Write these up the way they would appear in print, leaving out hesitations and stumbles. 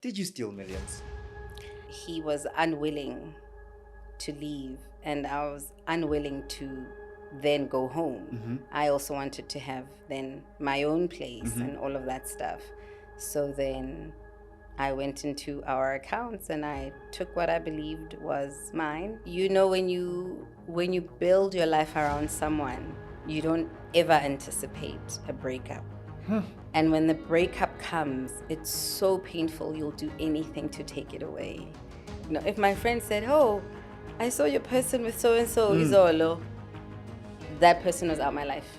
Did you steal millions? He was unwilling to leave, and I was unwilling to then go home. I also wanted to have then my own place and all of that stuff. So then I went into our accounts and I took what I believed was mine. You know, when you build your life around someone, you don't ever anticipate a breakup. And when the breakup comes, it's so painful, you'll do anything to take it away. You know, if my friend said, "Oh, I saw your person with so and so, Izolo," that person was out my life.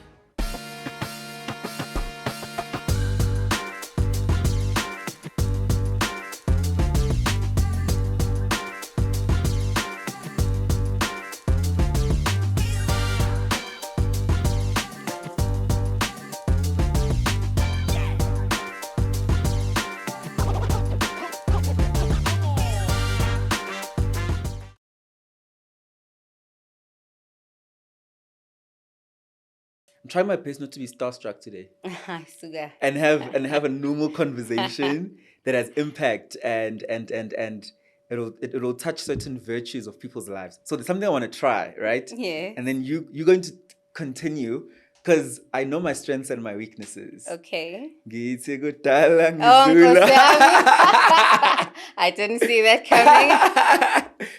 I'm trying my best not to be starstruck today. Suga. And have a normal conversation that has impact and it'll touch certain virtues of people's lives. So there's something I want to try, right? Yes. And then you're going to continue because I know my strengths and my weaknesses. Okay. Ngithi kudala Oh, ngizula. Nkosi yami. I didn't see that coming.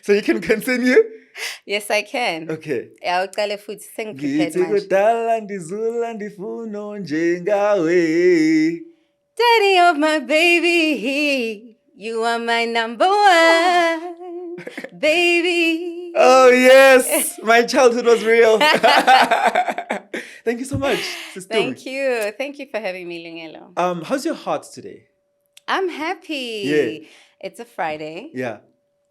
So you can continue? Yes, I can. Okay. Awuqale futhi sengiprepared Ngithi manje. kudala ndizula ndifuna njengawe. Daddy of my baby, you are my number one, baby. Oh yes, my childhood was real. Thank you so much, Sister. Thank you for having me, Lungelo. How's your heart today? I'm happy. Yeah. It's a Friday. Yeah.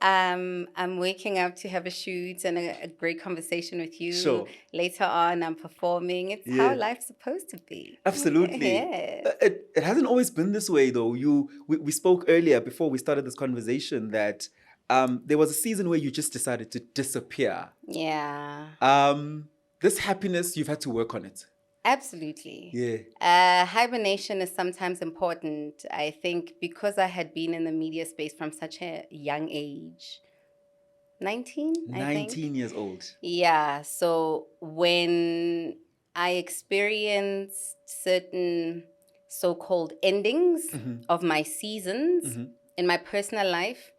I'm waking up to have a shoot and a great conversation with you. Sure. Later on, I'm performing. It's Yeah. how life's supposed to be. Absolutely. Yeah. It hasn't always been this way though. We spoke earlier before we started this conversation that there was a season where you just decided to disappear. Yeah. This happiness, you've had to work on it. Absolutely. Yeah. Hibernation is sometimes important. I think because I had been in the media space from such a young age. 19, I think. 19 years old. Yeah. So when I experienced certain so-called endings of my seasons in my personal life,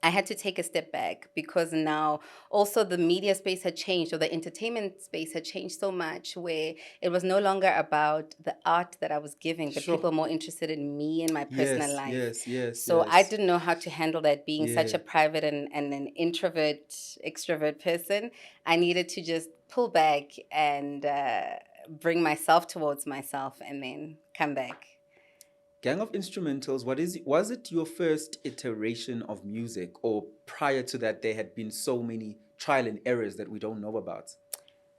I had to take a step back because now also the media space had changed, or the entertainment space had changed so much, where it was no longer about the art that I was giving, but Sure. people more interested in me and my personal life. Yes. So I didn't know how to handle that, being such Yeah. a private and an introvert, extrovert person. I needed to just pull back and bring myself towards myself and then come back. Gang of Instrumentals, was it your first iteration of music, or prior to that there had been so many trial and errors that we don't know about?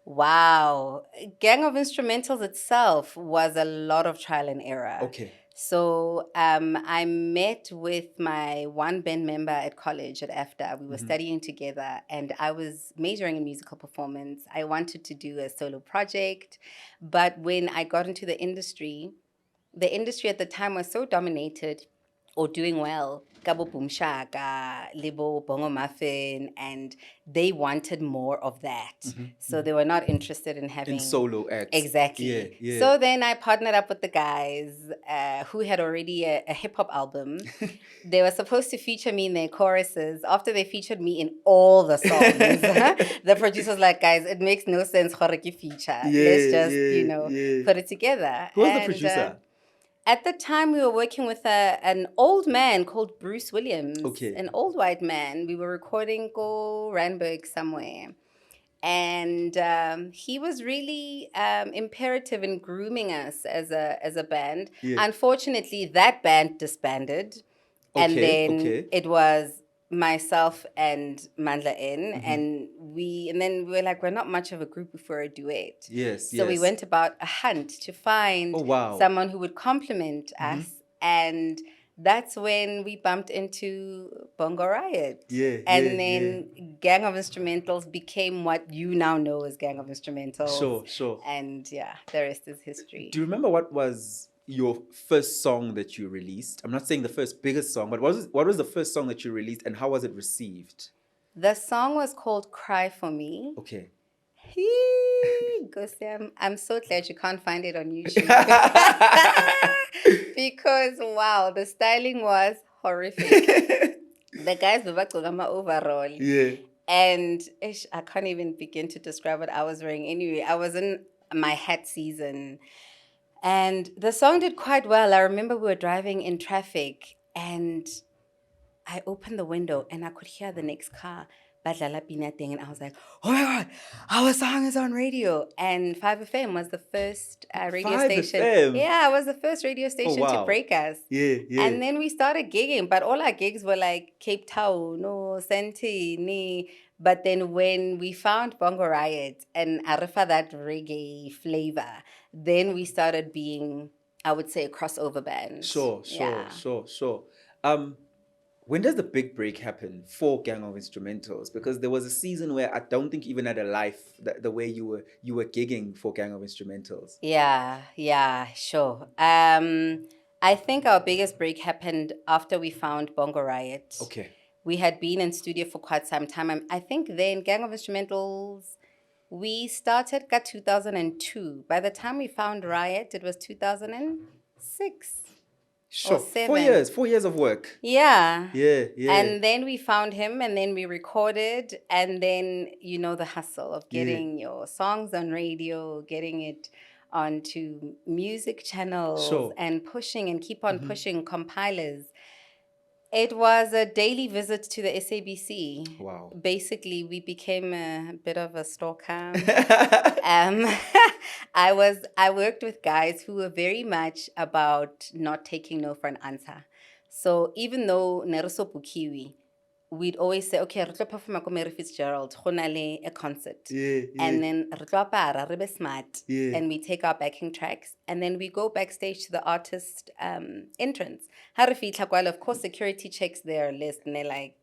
Wow. Gang of Instrumentals itself was a lot of trial and error. Okay. So I met with my one band member at college at AFDA. We were studying together and I was majoring in musical performance. I wanted to do a solo project, but when I got into the industry at the time was so dominated or doing well, Kabo Boom Shaka, Libo, Bongo Muffin, and they wanted more of that. So they were not interested in having... In solo acts. Exactly. Yeah. So then I partnered up with the guys who had already a hip-hop album. They were supposed to feature me in their choruses. After they featured me in all the songs, the producer was like, guys, it makes no sense for a feature. Let's just, put it together. Who was the producer? At the time, we were working with an old man called Bruce Williams. Okay. An old white man. We were recording Go Randburg somewhere. And he was really imperative in grooming us as a band. Yeah. Unfortunately, that band disbanded. And then it was myself and Mandla N, and then we were like, we're not much of a group before a duet. Yes. So we went about a hunt to find someone who would complement us, and that's when we bumped into Bongo Riot. And then Gang of Instrumentals became what you now know as Gang of Instrumentals. Sure. And yeah, the rest is history. Do you remember what was your first song that you released? I'm not saying the first biggest song, but what was the first song that you released, and how was it received? The song was called Cry For Me. Okay. I'm so glad you can't find it on YouTube. Because, wow, the styling was horrific. The guys were back my overall. Yeah. And I can't even begin to describe what I was wearing. Anyway, I was in my hat season. And the song did quite well. I remember we were driving in traffic and I opened the window and I could hear the next car. Badlala Pina thing, and I was like, oh my God, our song is on radio. And 5FM was the first radio 5FM? station. Yeah, it was the first radio station to wow. break us. Yeah, yeah. And then we started gigging, but all our gigs were like Cape Town, no, Santini. But then when we found Bongo Riot and Arifa that reggae flavor, then we started being, I would say, a crossover band. Sure. When does the big break happen for Gang of Instrumentals? Because there was a season where I don't think even had a life the way you were gigging for Gang of Instrumentals. Yeah, sure. I think our biggest break happened after we found Bongo Riot. Okay. We had been in studio for quite some time. I think then Gang of Instrumentals, we started got 2002. By the time we found Riot, it was 2006. Sure. 7. 4 years of work. Yeah. Yeah. And then we found him and then we recorded, and then, the hustle of getting your songs on radio, getting it onto music channels, Sure. and pushing and keep on pushing compilers. It was a daily visit to the SABC. Wow. Basically, we became a bit of a stalker. I worked with guys who were very much about not taking no for an answer. So even though Neroso Bukiwi, we'd always say, okay, re tlo performa ko Mary Fitzgerald, go na le a concert. Yeah. And then re tlo apara, re be smart. Yeah. And we take our backing tracks, and then we go backstage to the artist entrance. Ha re fitla kwala, of course, security checks their list, and they're like,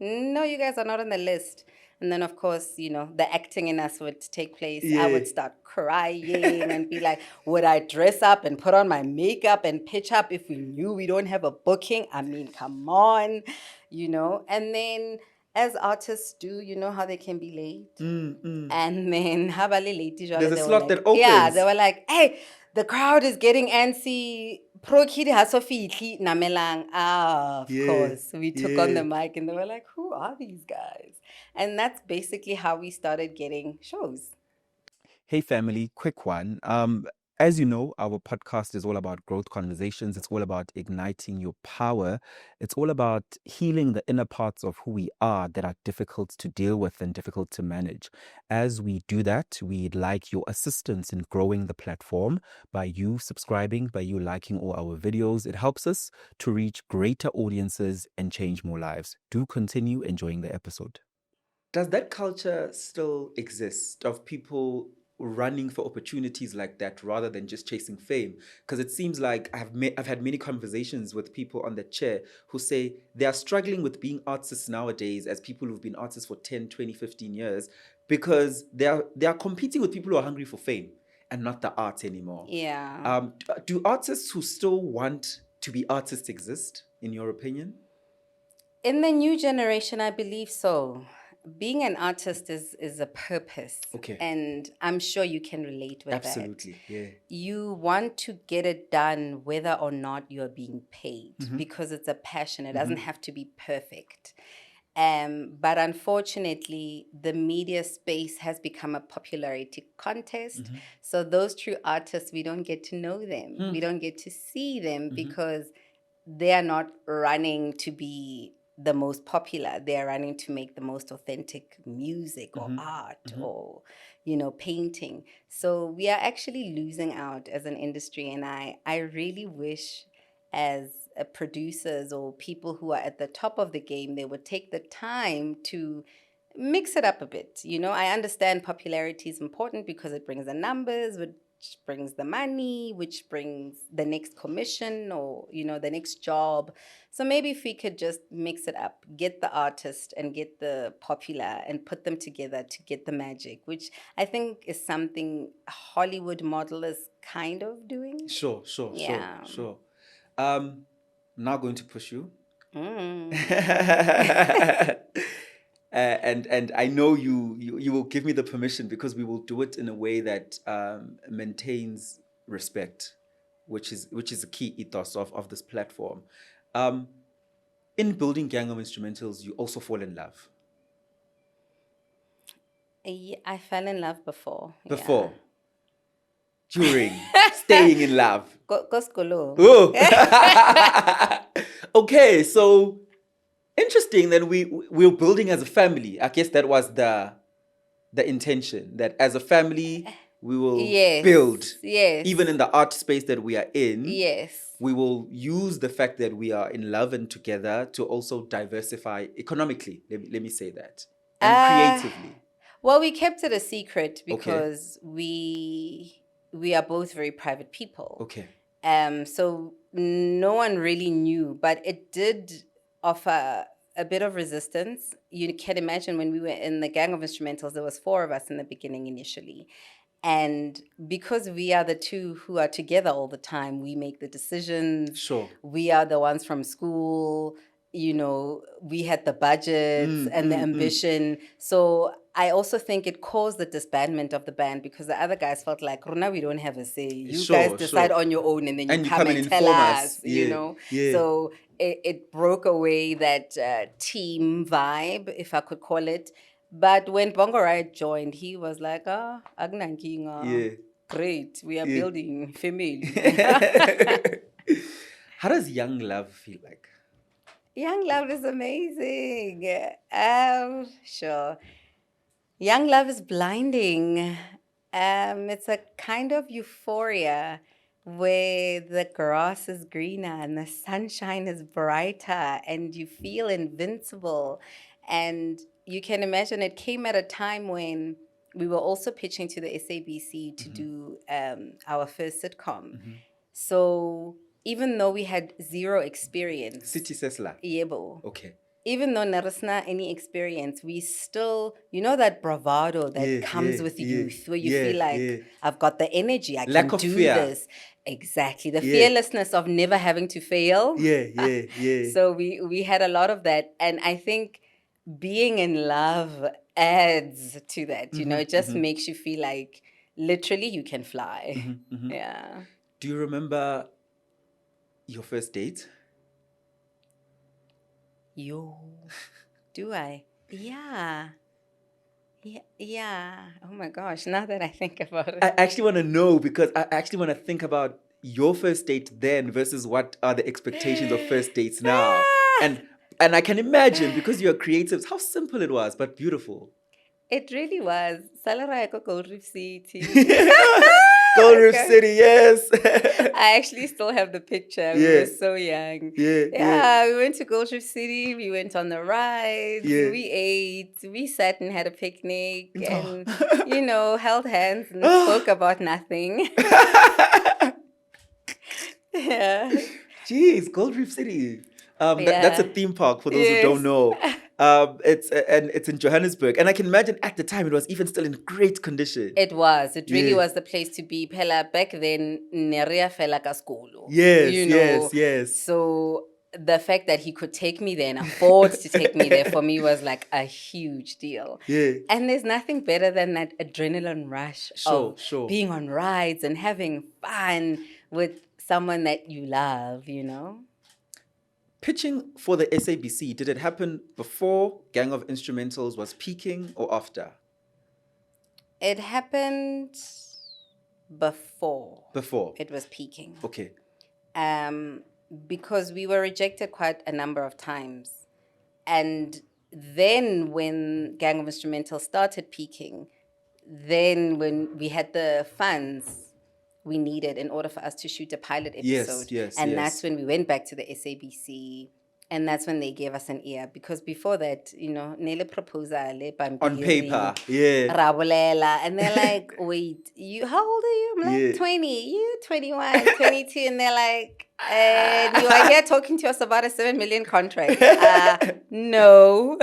no, you guys are not on the list. And then, of course, the acting in us would take place. Yeah. I would start crying and be like, would I dress up and put on my makeup and pitch up if we knew we don't have a booking? I mean, come on, And then, as artists do, you know how they can be late. And then, how about late? There's a slot that opens. Yeah, they were like, hey, the crowd is getting antsy. Pro kid has Sophie namelang. Of course. We took on the mic and they were like, who are these guys? And that's basically how we started getting shows. Hey family, quick one. As you know, our podcast is all about growth conversations. It's all about igniting your power. It's all about healing the inner parts of who we are that are difficult to deal with and difficult to manage. As we do that, we'd like your assistance in growing the platform by you subscribing, by you liking all our videos. It helps us to reach greater audiences and change more lives. Do continue enjoying the episode. Does that culture still exist of people running for opportunities like that rather than just chasing fame? Because it seems like I've had many conversations with people on the chair who say they are struggling with being artists nowadays as people who've been artists for 10, 20, 15 years because they are competing with people who are hungry for fame and not the art anymore. Yeah. Do artists who still want to be artists exist, in your opinion? In the new generation, I believe so. Being an artist is a purpose. Okay. And I'm sure you can relate with Absolutely, that. yeah. You want to get it done whether or not you're being paid because it's a passion. It doesn't have to be perfect. But unfortunately, the media space has become a popularity contest. So those true artists, we don't get to know them. We don't get to see them because they are not running to be the most popular. They're running to make the most authentic music or art or, painting. So we are actually losing out as an industry. And I really wish as producers or people who are at the top of the game, they would take the time to mix it up a bit. I understand popularity is important because it brings the numbers, but brings the money, which brings the next commission or, the next job. So maybe if we could just mix it up, get the artist and get the popular and put them together to get the magic, which I think is something Hollywood model is kind of doing. Sure. Yeah. Now going to push you. Mm. And I know you will give me the permission, because we will do it in a way that maintains respect, which is a key ethos of this platform. In building Gang of Instrumentals, you also fall in love. I fell in love before. Before, during, staying in love. Koskolo. Oh. Okay, so interesting. Then we're building as a family. I guess that was the intention, that as a family we will build. Yes. Even in the art space that we are in. Yes. We will use the fact that we are in love and together to also diversify economically. Let me say that. And creatively. Well, we kept it a secret because we are both very private people. Okay. So no one really knew, but it did offer a bit of resistance. You can imagine when we were in the Gang of Instrumentals, there was 4 of us in the beginning initially. And because we are the two who are together all the time, we make the decisions. Sure. We are the ones from school. We had the budgets and the ambition. So I also think it caused the disbandment of the band, because the other guys felt like, Runa, we don't have a say. You guys decide on your own, and then you come and tell us, Yeah. So it broke away that team vibe, if I could call it. But when Bongo Riot joined, he was like, Agnankinga. Great, we are building family. How does young love feel like? Young love is amazing. Sure. Young love is blinding. It's a kind of euphoria where the grass is greener and the sunshine is brighter and you feel invincible. And you can imagine it came at a time when we were also pitching to the SABC to do our first sitcom. So even though we had zero experience. City Sesla. Yebo. Okay. Even though Narisna any experience, we still, that bravado that comes with youth, where you feel like, I've got the energy, I can do this. Exactly. The fearlessness of never having to fail. So we had a lot of that. And I think being in love adds to that. It just makes you feel like literally you can fly. Yeah. Do you remember your first date? Do I? Yeah. Oh my gosh, now that I think about it. I actually want to know, because I actually want to think about your first date then versus what are the expectations of first dates now. And I can imagine, because you're creatives, how simple it was, but beautiful. It really was. Salarayako Gold Reef City. Gold Reef City, yes. I actually still have the picture. We were so young. We went to Gold Reef City. We went on the rides. We ate. We sat and had a picnic and, held hands and spoke about nothing. Jeez, Gold Reef City. That's a theme park for those who don't know. It's in Johannesburg, and I can imagine at the time it was even still in great condition. It was. It really was the place to be. Pela back then, neria fela kaskolo. Yes. So the fact that he could take me there and afford to take me there for me was like a huge deal. And there's nothing better than that adrenaline rush of being on rides and having fun with someone that you love, Pitching for the SABC, did it happen before Gang of Instrumentals was peaking or after? It happened before. Before? It was peaking. Okay. Because we were rejected quite a number of times. And then when Gang of Instrumentals started peaking, then when we had the funds we needed in order for us to shoot a pilot episode. That's when we went back to the SABC And that's when they gave us an ear, because before that, nele proposal, On paper, yeah. rabolela, and they're like, wait, how old are you? I'm like, 20, you 21, 22, and they're like, and you are here talking to us about a 7 million contract. No.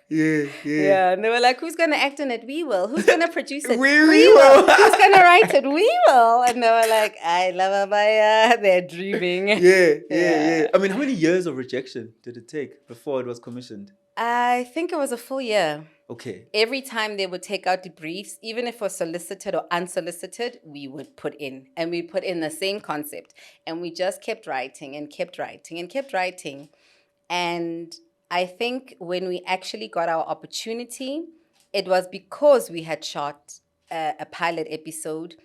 Yeah, and they were like, who's going to act in it? We will. Who's going to produce it? We will. Who's going to write it? We will. And they were like, I love Abaya. They're dreaming. Yeah. I mean, how many years of rejection did it take before it was commissioned? I think it was a full year. Okay. Every time they would take out the briefs, even if it was solicited or unsolicited, we would put in. And we put in the same concept. And we just kept writing and kept writing and kept writing. And I think when we actually got our opportunity, it was because we had shot a pilot episode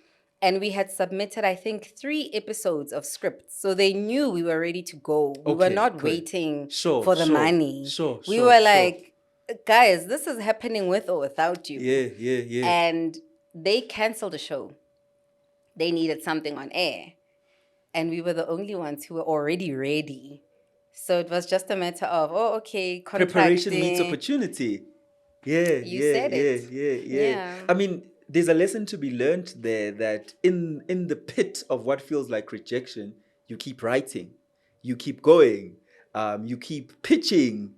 and we had submitted, I think, 3 episodes of scripts. So they knew we were ready to go. We were not waiting for the money. We were like, guys, this is happening with or without you. Yeah. And they canceled the show. They needed something on air. And we were the only ones who were already ready. So it was just a matter of, preparation meets opportunity. Yeah. Said it. Yeah. I mean, there's a lesson to be learned there, that in the pit of what feels like rejection, you keep writing, you keep going, you keep pitching.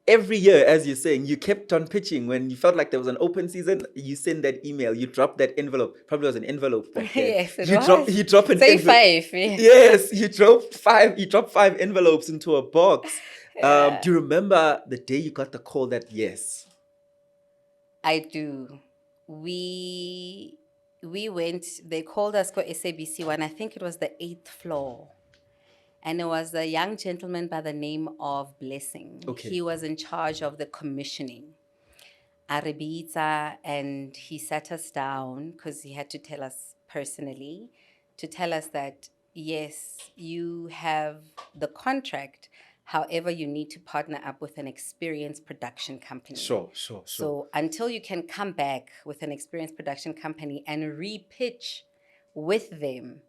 Every year, as you're saying, you kept on pitching. When you felt like there was an open season, you send that email, you drop that envelope. Probably was an envelope back then. Yes, it was. You drop an Say envelope. 5. Yeah. Yes, you drop 5 envelopes into a box. Do you remember the day you got the call that yes? I do. We went, they called us for SABC 1, I think it was the 8th floor. And it was a young gentleman by the name of Blessing. Okay. He was in charge of the commissioning. Arabita, and he sat us down because he had to tell us personally, to tell us that, yes, you have the contract. However, you need to partner up with an experienced production company. Sure. So until you can come back with an experienced production company and re-pitch with them,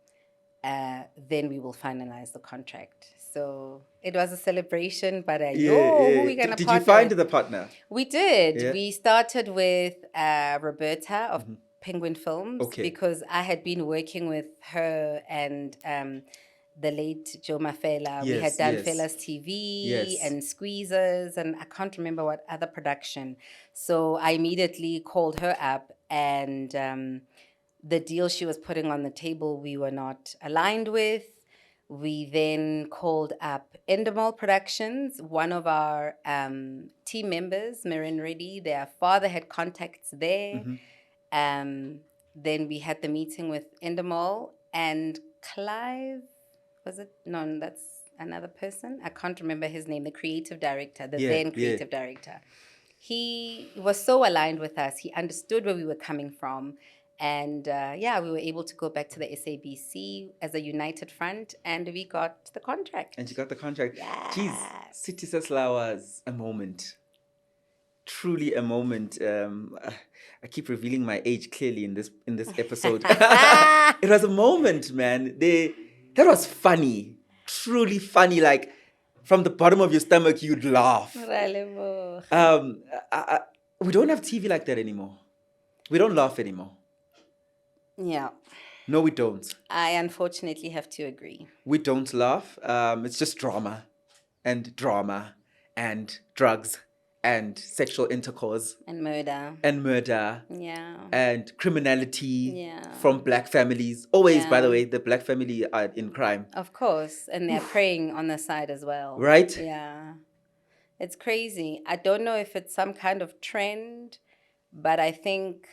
then we will finalize the contract. So it was a celebration, but who are we going to partner? Did you find the partner? We did. Yeah. We started with Roberta of Penguin Films, because I had been working with her and the late Joe Mafela. We had done Fella's TV and Squeezers, and I can't remember what other production. So I immediately called her up, and the deal she was putting on the table, we were not aligned with. We then called up Endemol Productions. One of our team members, Marin Reddy, their father had contacts there. Then we had the meeting with Endemol, and Clive, was it? No, that's another person. I can't remember his name, the creative director, then creative director. He was so aligned with us. He understood where we were coming from. And we were able to go back to the SABC as a united front, and we got the contract. And you got the contract. Yes. Geez, City Sesla was a moment. Truly a moment. I keep revealing my age clearly in this episode. It was a moment, man. That was funny. Truly funny. Like, from the bottom of your stomach, you'd laugh. We don't have TV like that anymore. We don't laugh anymore. Yeah. No, we don't. I unfortunately have to agree. We don't laugh. It's just drama and drugs and sexual intercourse. And murder. Yeah. And criminality from black families. Always, by the way, the black family are in crime. Of course. And they're preying on the side as well. Right? Yeah. It's crazy. I don't know if it's some kind of trend, but I think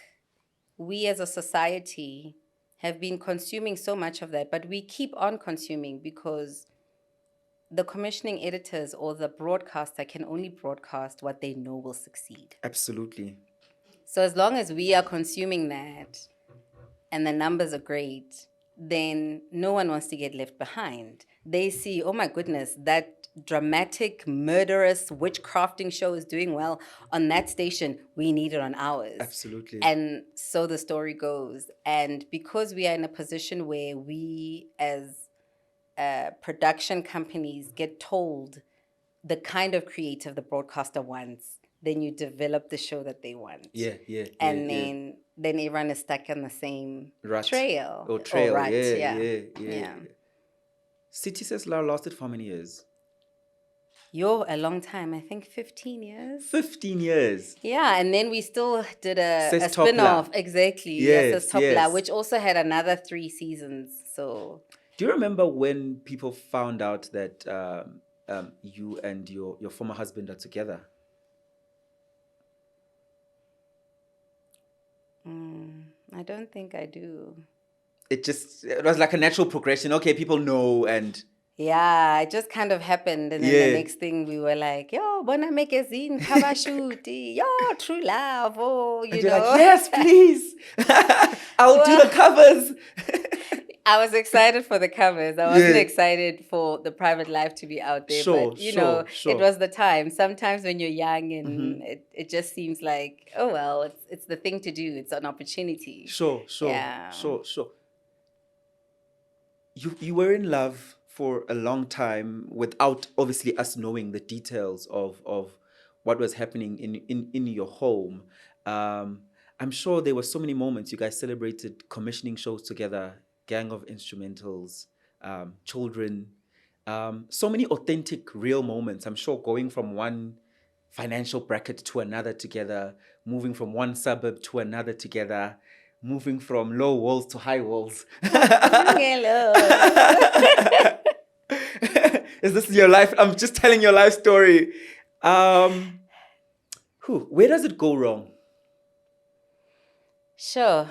we as a society have been consuming so much of that, but we keep on consuming because the commissioning editors or the broadcaster can only broadcast what they know will succeed. Absolutely. So as long as we are consuming that and the numbers are great, then no one wants to get left behind. They see, oh my goodness, that dramatic, murderous, witchcrafting show is doing well on that station. We need it on ours. Absolutely. And so the story goes. And because we are in a position where we as production companies get told the kind of creative the broadcaster wants, then you develop the show that they want. And then everyone is stuck on the same trail. Or rut, yeah. City Says Loud lasted for how many years? A long time. I think 15 years. 15 years. Yeah, and then we still did a Says spin-off. Topla. Exactly. Yes, yes. Which also had another 3 seasons. So do you remember when people found out that you and your former husband are together? I don't think I do. It was like a natural progression. Okay, people know, and yeah, it just kind of happened, and then the next thing we were like, "Yo, Bona magazine cover shoot, yo, true love, oh, you know." Like, yes, please, I'll do the covers. I was excited for the covers. I wasn't excited for the private life to be out there. But, it was the time. Sometimes when you're young and it just seems like, oh, well, it's the thing to do. It's an opportunity. Sure. You were in love for a long time without obviously us knowing the details of what was happening in your home. I'm sure there were so many moments you guys celebrated commissioning shows together, gang of instrumentals, children, so many authentic, real moments. I'm sure going from one financial bracket to another together, moving from one suburb to another together, moving from low walls to high walls. Is this your life? I'm just telling your life story. Where does it go wrong? Sure.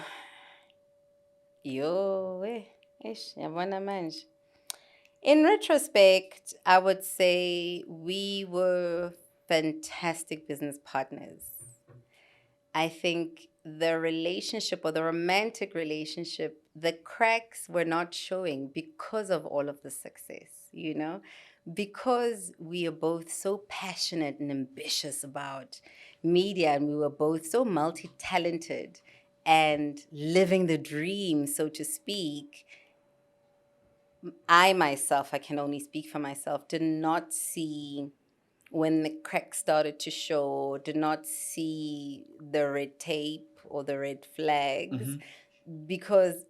In retrospect, I would say we were fantastic business partners. I think the relationship or the romantic relationship, the cracks were not showing because of all of the success, because we are both so passionate and ambitious about media, and we were both so multi-talented and living the dream, so to speak. I can only speak for myself, did not see when the cracks started to show, did not see the red tape or the red flags, because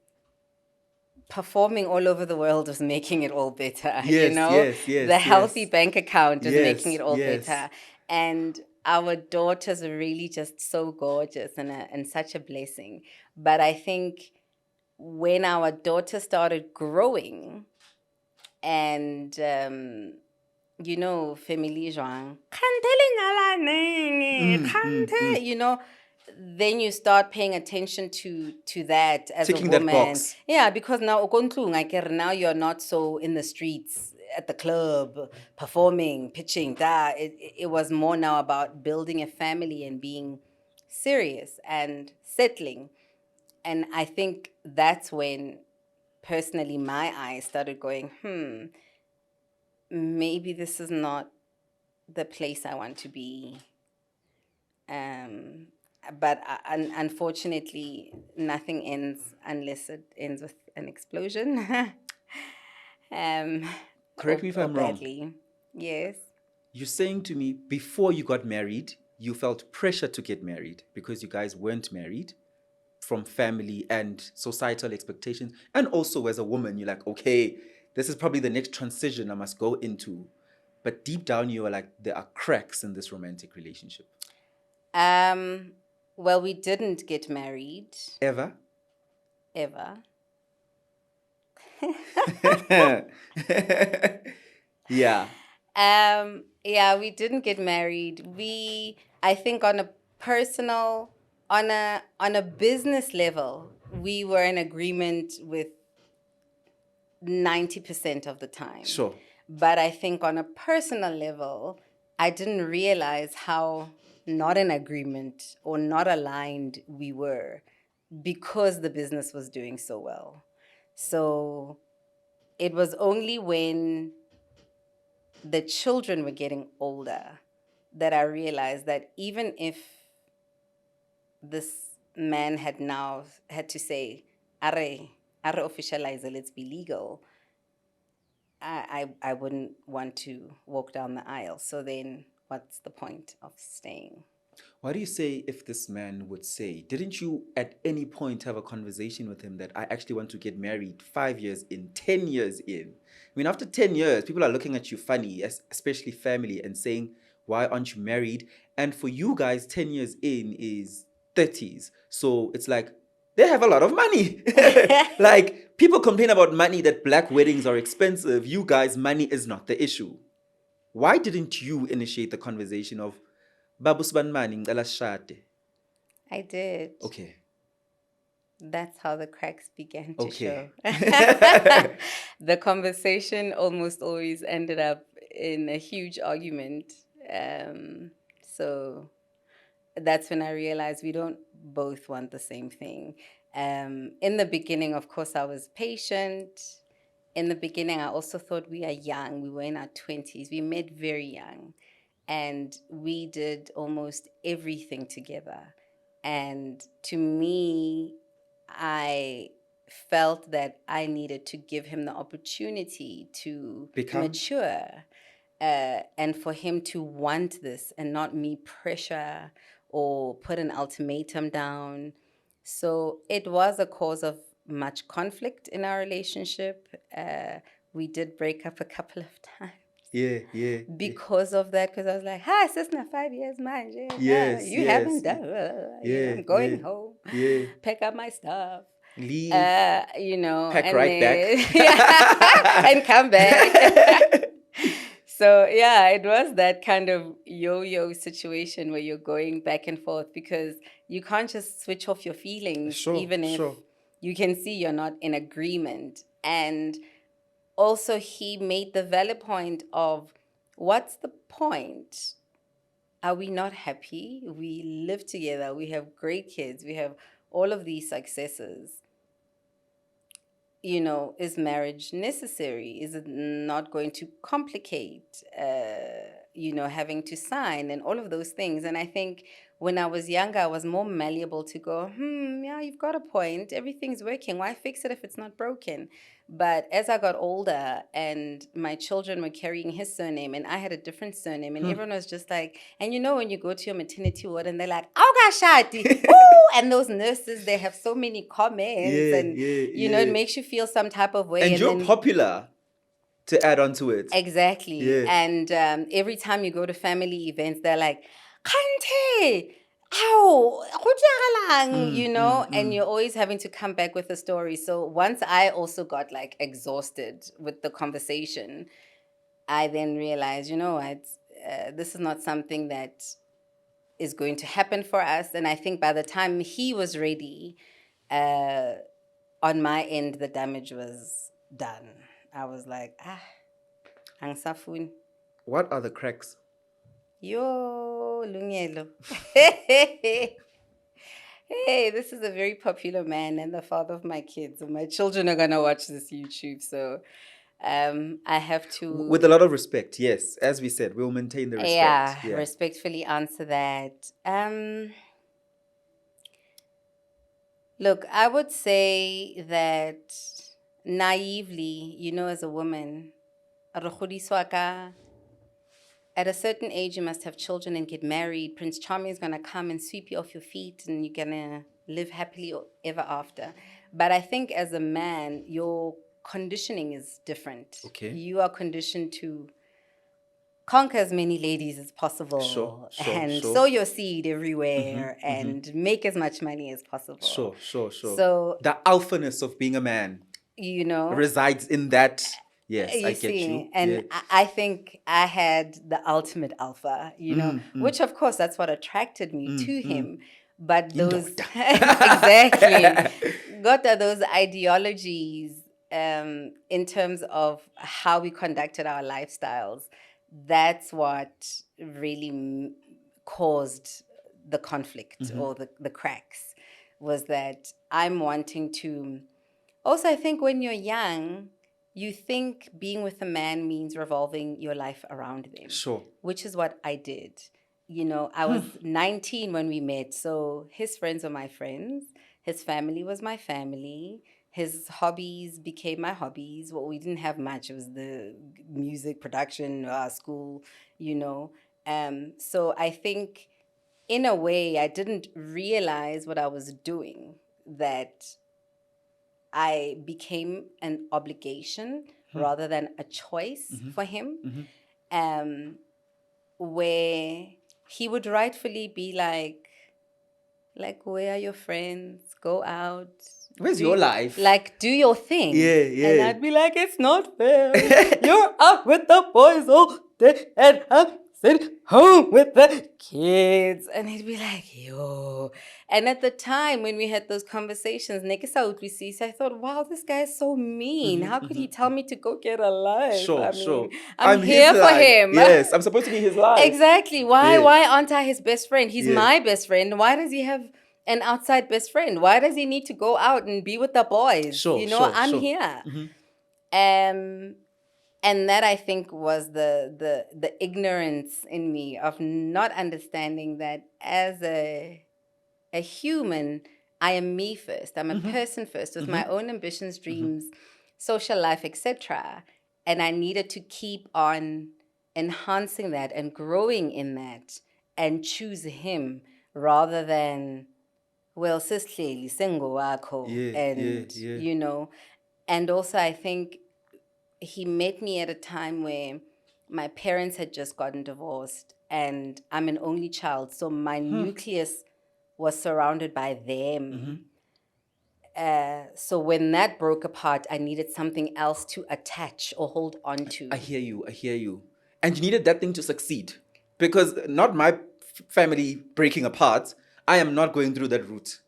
performing all over the world was making it all better. The healthy bank account was making it all better. And our daughters are really just so gorgeous and such a blessing. But I think when our daughter started growing and family Zwane, then you start paying attention to that as ticking a woman. That box. Yeah, because now you're not so in the streets at the club performing, pitching. It was more now about building a family and being serious and settling. And I think that's when personally my eyes started going, maybe this is not the place I want to be. But unfortunately, nothing ends unless it ends with an explosion. Correct me if I'm wrong. Yes. You're saying to me, before you got married, you felt pressure to get married because you guys weren't married, from family and societal expectations. And also as a woman, you're like, okay, this is probably the next transition I must go into. But deep down, you were like, there are cracks in this romantic relationship. Well, we didn't get married. Ever? Yeah. Yeah, we didn't get married. I think on a personal, on a business level, we were in agreement with 90% of the time. Sure. But I think on a personal level, I didn't realize how not in agreement or not aligned we were because the business was doing so well. So it was only when the children were getting older that I realized that even if this man had to say, Are officialize it, let's be legal, I wouldn't want to walk down the aisle. So then what's the point of staying? What do you say if this man would say, didn't you at any point have a conversation with him that I actually want to get married 5 years in, 10 years in? I mean, after 10 years, people are looking at you funny, especially family, and saying, why aren't you married? And for you guys, 10 years in is 30s. So it's like, they have a lot of money. Like, people complain about money, that black weddings are expensive. You guys, money is not the issue. Why didn't you initiate the conversation of, Babu Sbanmani, ngicela sishade? I did. Okay. That's how the cracks began to Okay. show. The conversation almost always ended up in a huge argument. So that's when I realized we don't both want the same thing. In the beginning, of course, I was patient. In the beginning, I also thought we are young. We were in our 20s. We met very young. And we did almost everything together. And to me, I felt that I needed to give him the opportunity to mature, and for him to want this and not me pressure or put an ultimatum down. So it was a cause of much conflict in our relationship. We did break up a couple of times. Yeah. Because of that, because I was like, hi, sister, 5 years, man. Yes, you yes. haven't done, I'm going home. Yeah. Pick up my stuff. Leave. Pack and right then, back. yeah, and come back. So yeah, it was that kind of yo-yo situation where you're going back and forth because you can't just switch off your feelings, even if you can see you're not in agreement. And also, he made the valid point of, what's the point? Are we not happy? We live together. We have great kids. We have all of these successes. Is marriage necessary? Is it not going to complicate, having to sign and all of those things? And I think when I was younger, I was more malleable to go, yeah, you've got a point. Everything's working. Why fix it if it's not broken? But as I got older and my children were carrying his surname and I had a different surname, and everyone was just like, and when you go to your maternity ward and they're like, oh gosh, and those nurses, they have so many comments, and it makes you feel some type of way. And you're popular, to add on to it. Exactly. Yeah. And every time you go to family events, they're like, Kante, ow, and you're always having to come back with a story. So once I also got exhausted with the conversation, I then realized, this is not something that is going to happen for us. And I think by the time he was ready, on my end, the damage was done. I was like, Angsafun. What are the cracks? Yo, Lungelo. Hey, this is a very popular man and the father of my kids. And my children are going to watch this YouTube. So I have to... With a lot of respect, yes. As we said, we'll maintain the respect. Yeah, respectfully answer that. Look, I would say that naively, as a woman, at a certain age, you must have children and get married. Prince Charming is going to come and sweep you off your feet and you're going to live happily ever after. But I think as a man, your conditioning is different. Okay. You are conditioned to conquer as many ladies as possible, sow your seed everywhere, and make as much money as possible. Sure. So the alphaness of being a man, resides in that. Yes, I get you. And I think I had the ultimate alpha, which of course that's what attracted me to him. But those exactly got those ideologies in terms of how we conducted our lifestyles. That's what really caused the conflict or the cracks, was that I'm wanting to... Also, I think when you're young, you think being with a man means revolving your life around them. Sure. Which is what I did. I was 19 when we met, so his friends were my friends. His family was my family. his hobbies became my hobbies. Well, we didn't have much. It was the music production, school, you know. So I think, in a way, I didn't realize what I was doing, that I became an obligation rather than a choice for him, where he would rightfully be like, where are your friends? Go out. Where's your life? Like, do your thing. Yeah. And I'd be like, it's not fair. You're out with the boys all day and I'm sitting home with the kids. And he'd be like, yo. And at the time when we had those conversations, I thought, wow, this guy is so mean. How could he tell me to go get a life? Sure. I'm here for him. Yes, I'm supposed to be his life. Exactly. Why aren't I his best friend? He's my best friend. Why does he have an outside best friend? Why does he need to go out and be with the boys? I'm here. And that, I think, was the ignorance in me of not understanding that as a human, I am me first. I'm a person first with my own ambitions, dreams, social life, etc. And I needed to keep on enhancing that and growing in that and choose him rather than, well, sisleli single wakho, you know. And also, I think he met me at a time where my parents had just gotten divorced and I'm an only child, so my nucleus was surrounded by them. So when that broke apart, I needed something else to attach or hold on to. I hear you. And you needed that thing to succeed. Because not my family breaking apart, I am not going through that route.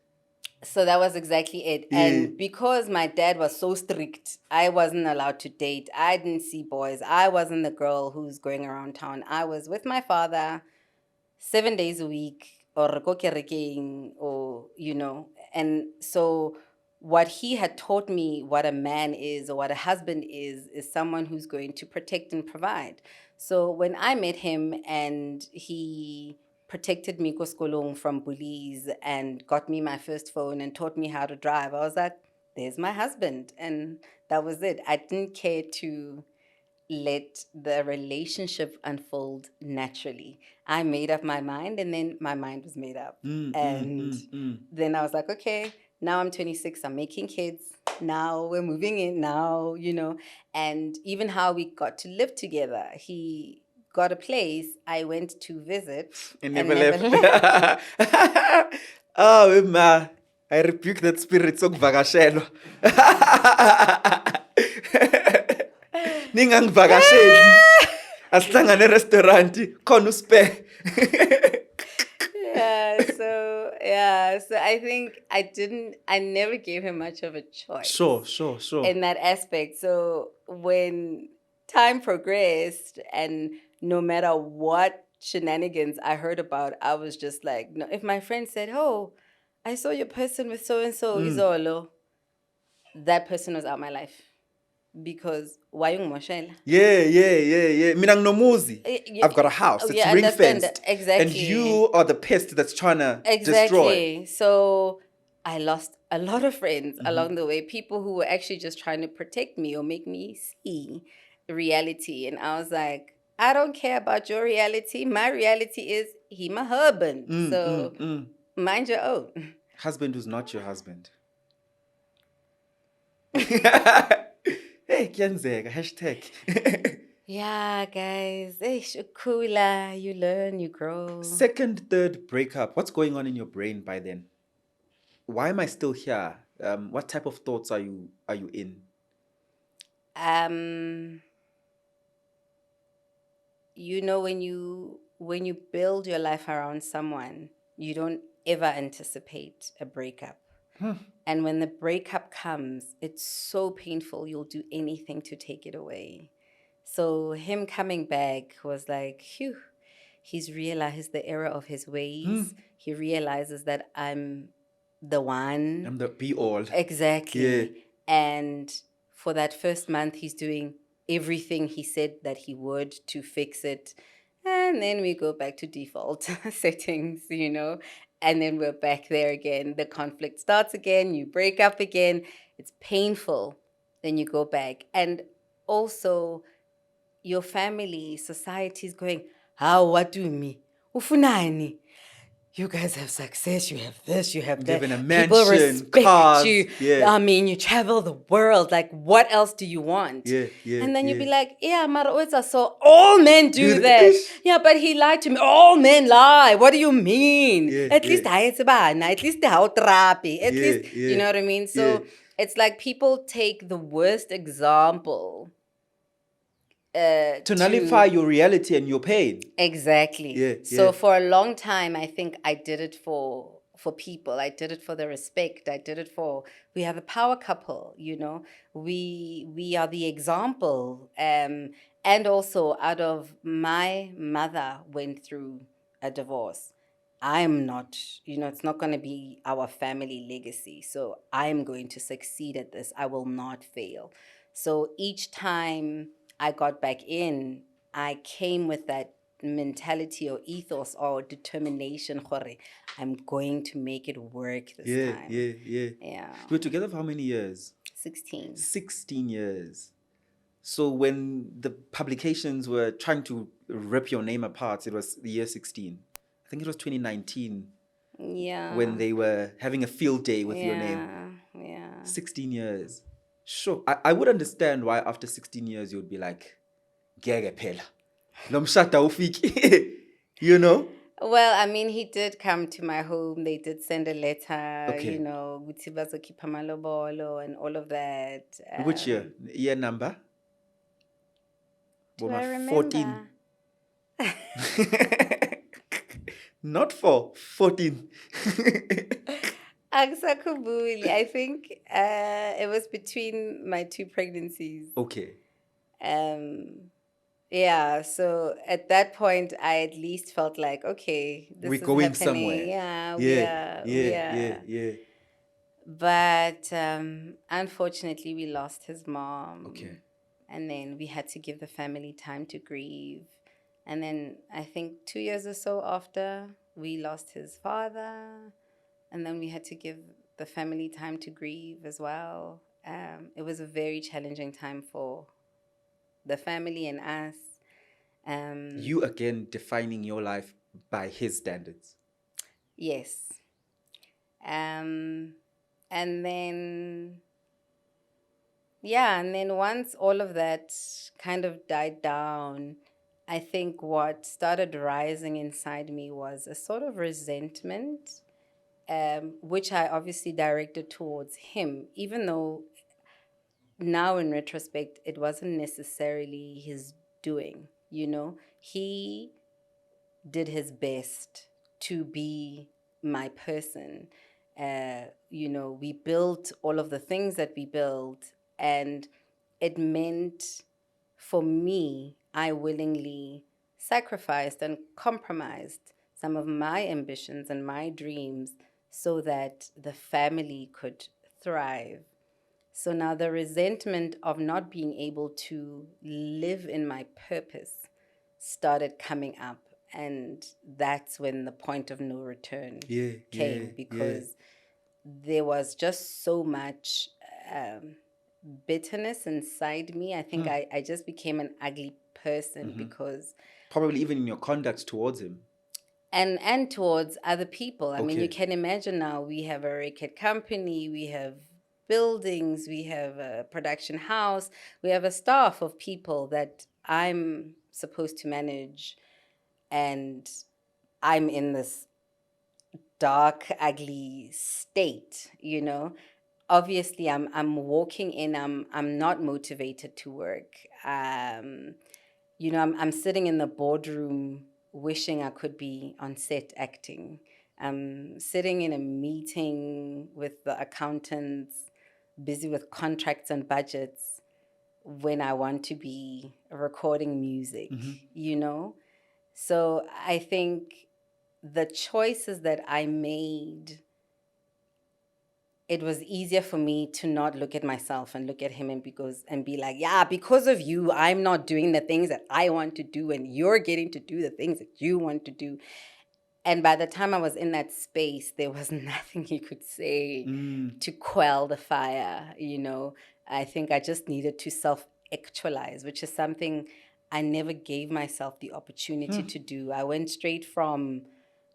So that was exactly it. Yeah. And because my dad was so strict, I wasn't allowed to date. I didn't see boys. I wasn't the girl who's going around town. I was with my father 7 days a week, or go kerekeng, or, you know. And so what he had taught me what a man is or what a husband is someone who's going to protect and provide. So when I met him and he protected me koskolong from bullies and got me my first phone and taught me how to drive, I was like, there's my husband. And that was it. I didn't care to let the relationship unfold naturally. I made up my mind, and then my mind was made up. Then I was like, okay, now I'm 26, I'm making kids. Now we're moving in now, you know. And even how we got to live together, he got a place, I went to visit. And never left. Oh, ma, I rebuke that spirit. So vakashelo. Ningangivakasheli. Asihlangane restaurant, khona uspe. So I think I never gave him much of a choice. Sure. In that aspect. So when time progressed, and no matter what shenanigans I heard about, I was just like, no. If my friend said, "Oh, I saw your person with so and so, Izolo," that person was out of my life. Because why you moshela? Yeah. Mina nginomuzi. I've got a house. It's ring fenced. Exactly. And you are the pest that's trying to destroy. So I lost a lot of friends along the way. People who were actually just trying to protect me or make me see reality. And I was like, I don't care about your reality. My reality is he my husband. So mind your own. Husband who's not your husband. Hey, kuyenzeka, hashtag. Yeah, guys. Hey, shukula. You learn, you grow. Second, third breakup. What's going on in your brain by then? Why am I still here? What type of thoughts are you in? You know, when you build your life around someone, you don't ever anticipate a breakup. And when the breakup comes, it's so painful, you'll do anything to take it away. So him coming back was like, phew, he's realized the error of his ways. He realizes that I'm the one. I'm the be-all. Exactly. Yeah. And for that first month, he's doing everything he said that he would to fix it. And then we go back to default settings, and then we're back there again. The conflict starts again, you break up again. It's painful. Then you go back. And also, your family, society is going, how, what do me? Ufunani? You guys have success, you have this, you have that. Live in a People mansion, respect cars. you. Yeah. I mean, you travel the world. Like, what else do you want? Yeah, yeah. And then yeah. you'd be like, yeah, Mara, so all men do that. Yeah, but he lied to me. All men lie. What do you mean? Yeah, At least I at least how trappy. At Yeah, least, yeah, you know what I mean? So it's like people take the worst example to nullify your reality and your pain. Exactly. Yeah, So yeah. for a long time, I think I did it for people. I did it for the respect. I did it for, we have a power couple, we are the example. And also, out of, my mother went through a divorce. I'm not, it's not going to be our family legacy. So I'm going to succeed at this. I will not fail. So each time I got back in, I came with that mentality or ethos or determination. I'm going to make it work this time. Yeah. Yeah. You were together for how many years? 16. 16 years. So when the publications were trying to rip your name apart, it was the year 16. I think it was 2019. Yeah. When they were having a field day with your name. Yeah. 16 years. Sure. I would understand why after 16 years you would be like, Gege phela. Lo mshada ufiki. You know? Well, I mean, he did come to my home. They did send a letter, Okay. ukuthi bazokhipha amalobolo and all of that. Which year? Year number? Do I remember? 14. Not for 14. Aksakubuli. I think it was between my 2 pregnancies. Okay. Yeah, so at that point, I at least felt like, okay, this We're is going happening. somewhere. Yeah, Yeah. But unfortunately, we lost his mom. Okay. And then we had to give the family time to grieve. And then I think 2 years or so after, we lost his father. And then we had to give the family time to grieve as well. It was a very challenging time for the family and us. You again defining your life by his standards. Yes. And then, and then once all of that kind of died down, I think what started rising inside me was a sort of resentment, which I obviously directed towards him, even though now in retrospect, it wasn't necessarily his doing, He did his best to be my person. We built all of the things that we built, and it meant for me, I willingly sacrificed and compromised some of my ambitions and my dreams so that the family could thrive. So now the resentment of not being able to live in my purpose started coming up. And that's when the point of no return came, because there was just so much bitterness inside me. I think I just became an ugly person because... Probably even in your conduct towards him. And towards other people. I mean, you can imagine now we have a record company, we have buildings, we have a production house, we have a staff of people that I'm supposed to manage, and I'm in this dark, ugly state, Obviously, I'm walking in. I'm not motivated to work. I'm sitting in the boardroom wishing I could be on set acting. I'm sitting in a meeting with the accountants, busy with contracts and budgets, when I want to be recording music, So I think the choices that I made it was easier for me to not look at myself and look at him and be like, yeah, because of you, I'm not doing the things that I want to do, and you're getting to do the things that you want to do. And by the time I was in that space, there was nothing he could say to quell the fire, I think I just needed to self-actualize, which is something I never gave myself the opportunity to do. I went straight from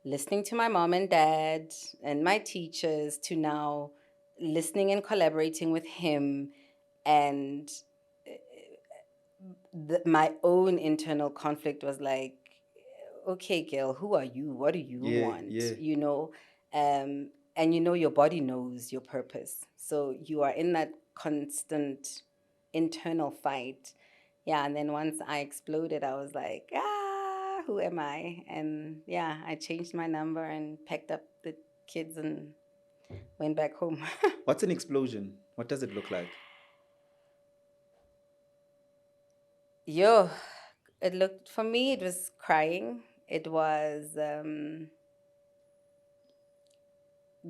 listening to my mom and dad and my teachers to now listening and collaborating with him, and my own internal conflict was like, okay, girl, who are you? What do you want? And your body knows your purpose. So you are in that constant internal fight. Yeah, and then once I exploded, I was like, who am I? And yeah, I changed my number and packed up the kids and went back home. What's an explosion? What does it look like? For me, it was crying. It was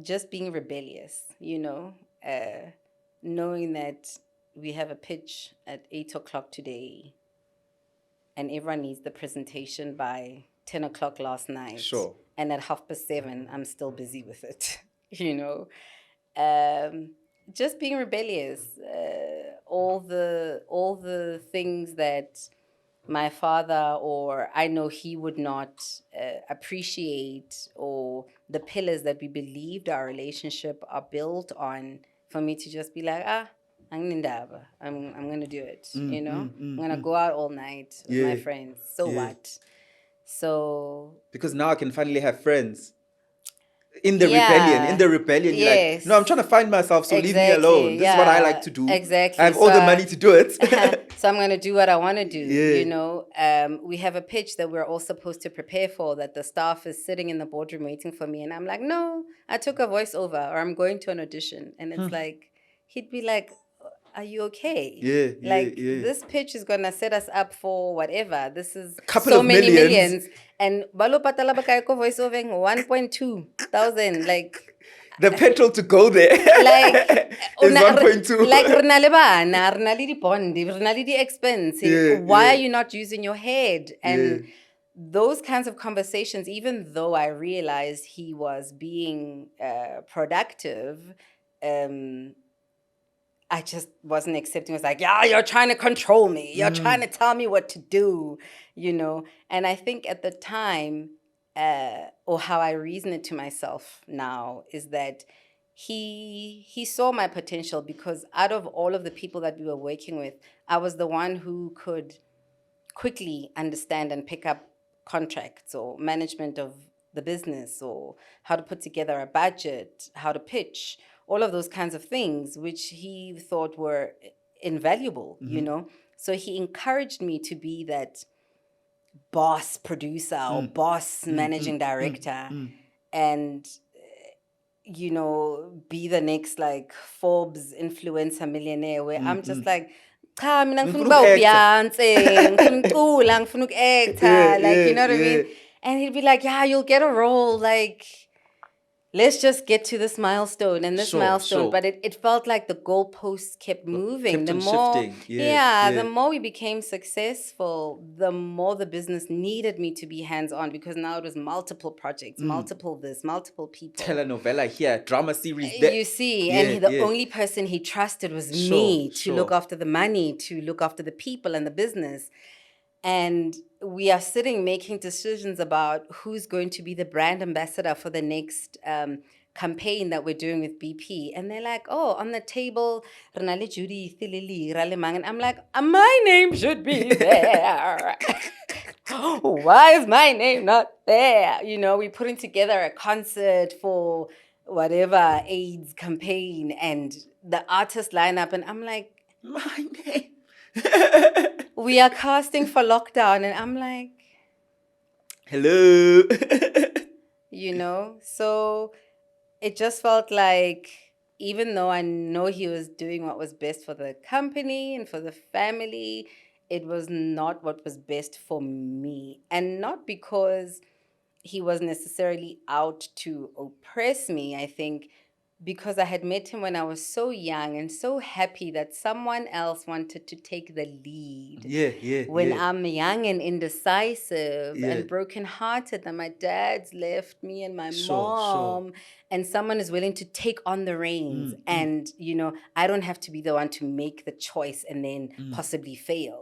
just being rebellious, knowing that we have a pitch at 8 o'clock today and everyone needs the presentation by 10 o'clock last night. Sure. And at 7:30, I'm still busy with it, just being rebellious. All the things that my father, or I know he would not appreciate, or the pillars that we believed our relationship are built on, for me to just be like, I'm going to do it, I'm going to go out all night with my friends. So what? So... Because now I can finally have friends. In the rebellion, you're like, no, I'm trying to find myself, so leave me alone. This is what I like to do. Exactly. I have all the money to do it. So I'm going to do what I want to do, We have a pitch that we're all supposed to prepare for, that the staff is sitting in the boardroom waiting for me. And I'm like, no, I took a voiceover, or I'm going to an audition. And it's like, he'd be like, are you okay? This pitch is gonna set us up for whatever. This is so many millions. And balo patala bakaiko voiceover 1.2 thousand. Like the petrol to go there. Like is 1.2. Like renality expense. Why are you not using your head? And those kinds of conversations, even though I realized he was being productive, I just wasn't accepting. It was like, yeah, you're trying to control me. You're trying to tell me what to do, And I think at the time, or how I reason it to myself now, is that he saw my potential, because out of all of the people that we were working with, I was the one who could quickly understand and pick up contracts or management of the business, or how to put together a budget, how to pitch, all of those kinds of things, which he thought were invaluable, So he encouraged me to be that boss producer or boss managing director, and, be the next like Forbes influencer millionaire, where I'm just like, cha, mina ngifuna ukuba uBeyonce, ngifuna ukucula, ngifuna uku-actor, like, you know what I mean? And he'd be like, yeah, you'll get a role, like, let's just get to this milestone and this milestone. But it felt like the goalposts kept moving. The more shifting. The more we became successful, the more the business needed me to be hands-on, because now it was multiple projects, multiple this, multiple people. Telenovela here, drama series there. You see, and the only person he trusted was me to look after the money, to look after the people and the business. And we are sitting making decisions about who's going to be the brand ambassador for the next campaign that we're doing with BP. And they're like, oh, on the table, Renale Judy, Thilili, Ralemang. And I'm like, my name should be there. Why is my name not there? We're putting together a concert for whatever AIDS campaign, and the artist lineup. And I'm like, my name. We are casting for lockdown, and I'm like, hello. So it just felt like, even though I know he was doing what was best for the company and for the family, it was not what was best for me. And not because he was necessarily out to oppress me. I think because I had met him when I was so young and so happy that someone else wanted to take the lead. When I'm young and indecisive and brokenhearted that my dad's left me and my mom, and someone is willing to take on the reins, and I don't have to be the one to make the choice and then possibly fail.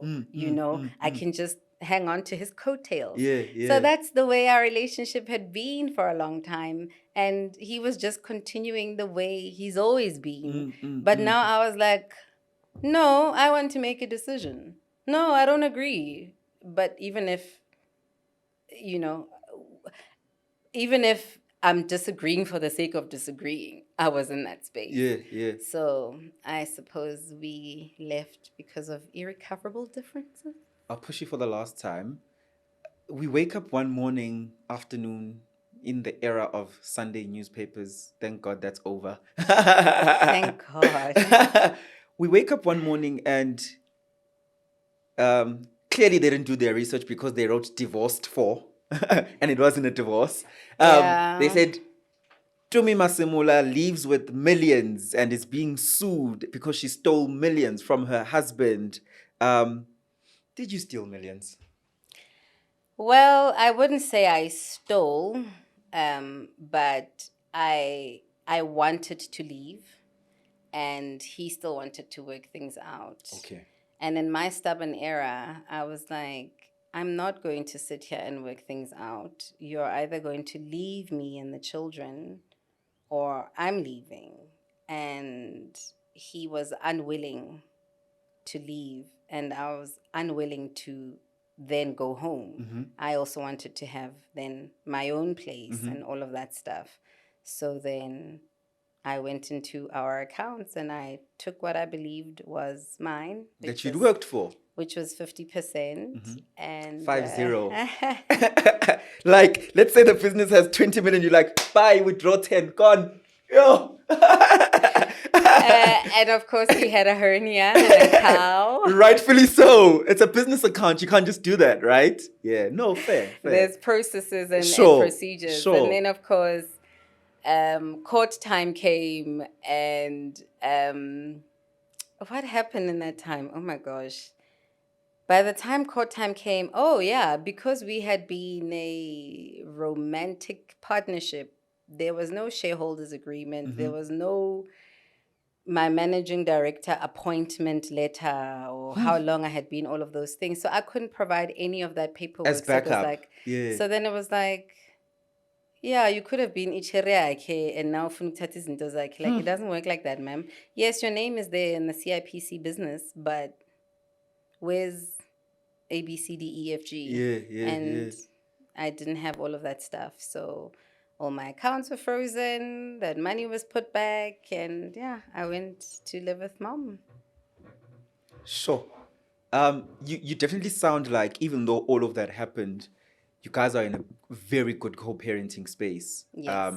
I can just hang on to his coattails. So that's the way our relationship had been for a long time. And he was just continuing the way he's always been. But now I was like, no, I want to make a decision. No, I don't agree. But even if I'm disagreeing for the sake of disagreeing, I was in that space. So I suppose we left because of irrecoverable differences. I'll push you for the last time. We wake up one morning, afternoon, in the era of Sunday newspapers. Thank God that's over. Thank God. We wake up one morning and clearly they didn't do their research because they wrote divorced for, and it wasn't a divorce. They said, Tumi Masemola leaves with millions and is being sued because she stole millions from her husband. Did you steal millions? Well, I wouldn't say I stole, but I wanted to leave, and he still wanted to work things out. Okay. And in my stubborn era, I was like, I'm not going to sit here and work things out. You're either going to leave me and the children, or I'm leaving. And he was unwilling to leave, and I was unwilling to then go home. I also wanted to have then my own place and all of that stuff. So then I went into our accounts and I took what I believed was mine. That you'd worked for. Which was 50%. And 50. Like, let's say the business has 20 million, you're like, buy, withdraw 10, gone. Yo. And of course, he had a hernia and a cow. Rightfully so. It's a business account. You can't just do that, right? Yeah. No, fair. There's processes and procedures. Sure. And then, of course, court time came, and what happened in that time? Oh my gosh. By the time court time came, because we had been a romantic partnership, there was no shareholders agreement. There was no my managing director appointment letter or how long I had been, all of those things. So I couldn't provide any of that paperwork. As backup. So then it was like, yeah, you could have been Icheriake and now Funutati Zintozaki. Like, it doesn't work like that, ma'am. Yes, your name is there in the CIPC business, but where's A, B, C, D, E, F, G? And I didn't have all of that stuff. So all my accounts were frozen, that money was put back, and I went to live with mom. Sure. You definitely sound like, even though all of that happened, you guys are in a very good co-parenting space. Yes.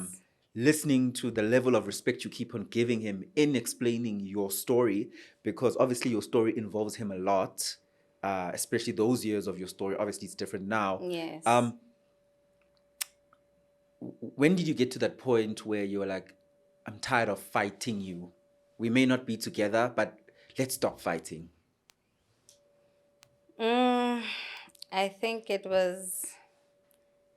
Listening to the level of respect you keep on giving him in explaining your story, because obviously your story involves him a lot, especially those years of your story. Obviously, it's different now. Yes. When did you get to that point where you were like, I'm tired of fighting you? We may not be together, but let's stop fighting. I think it was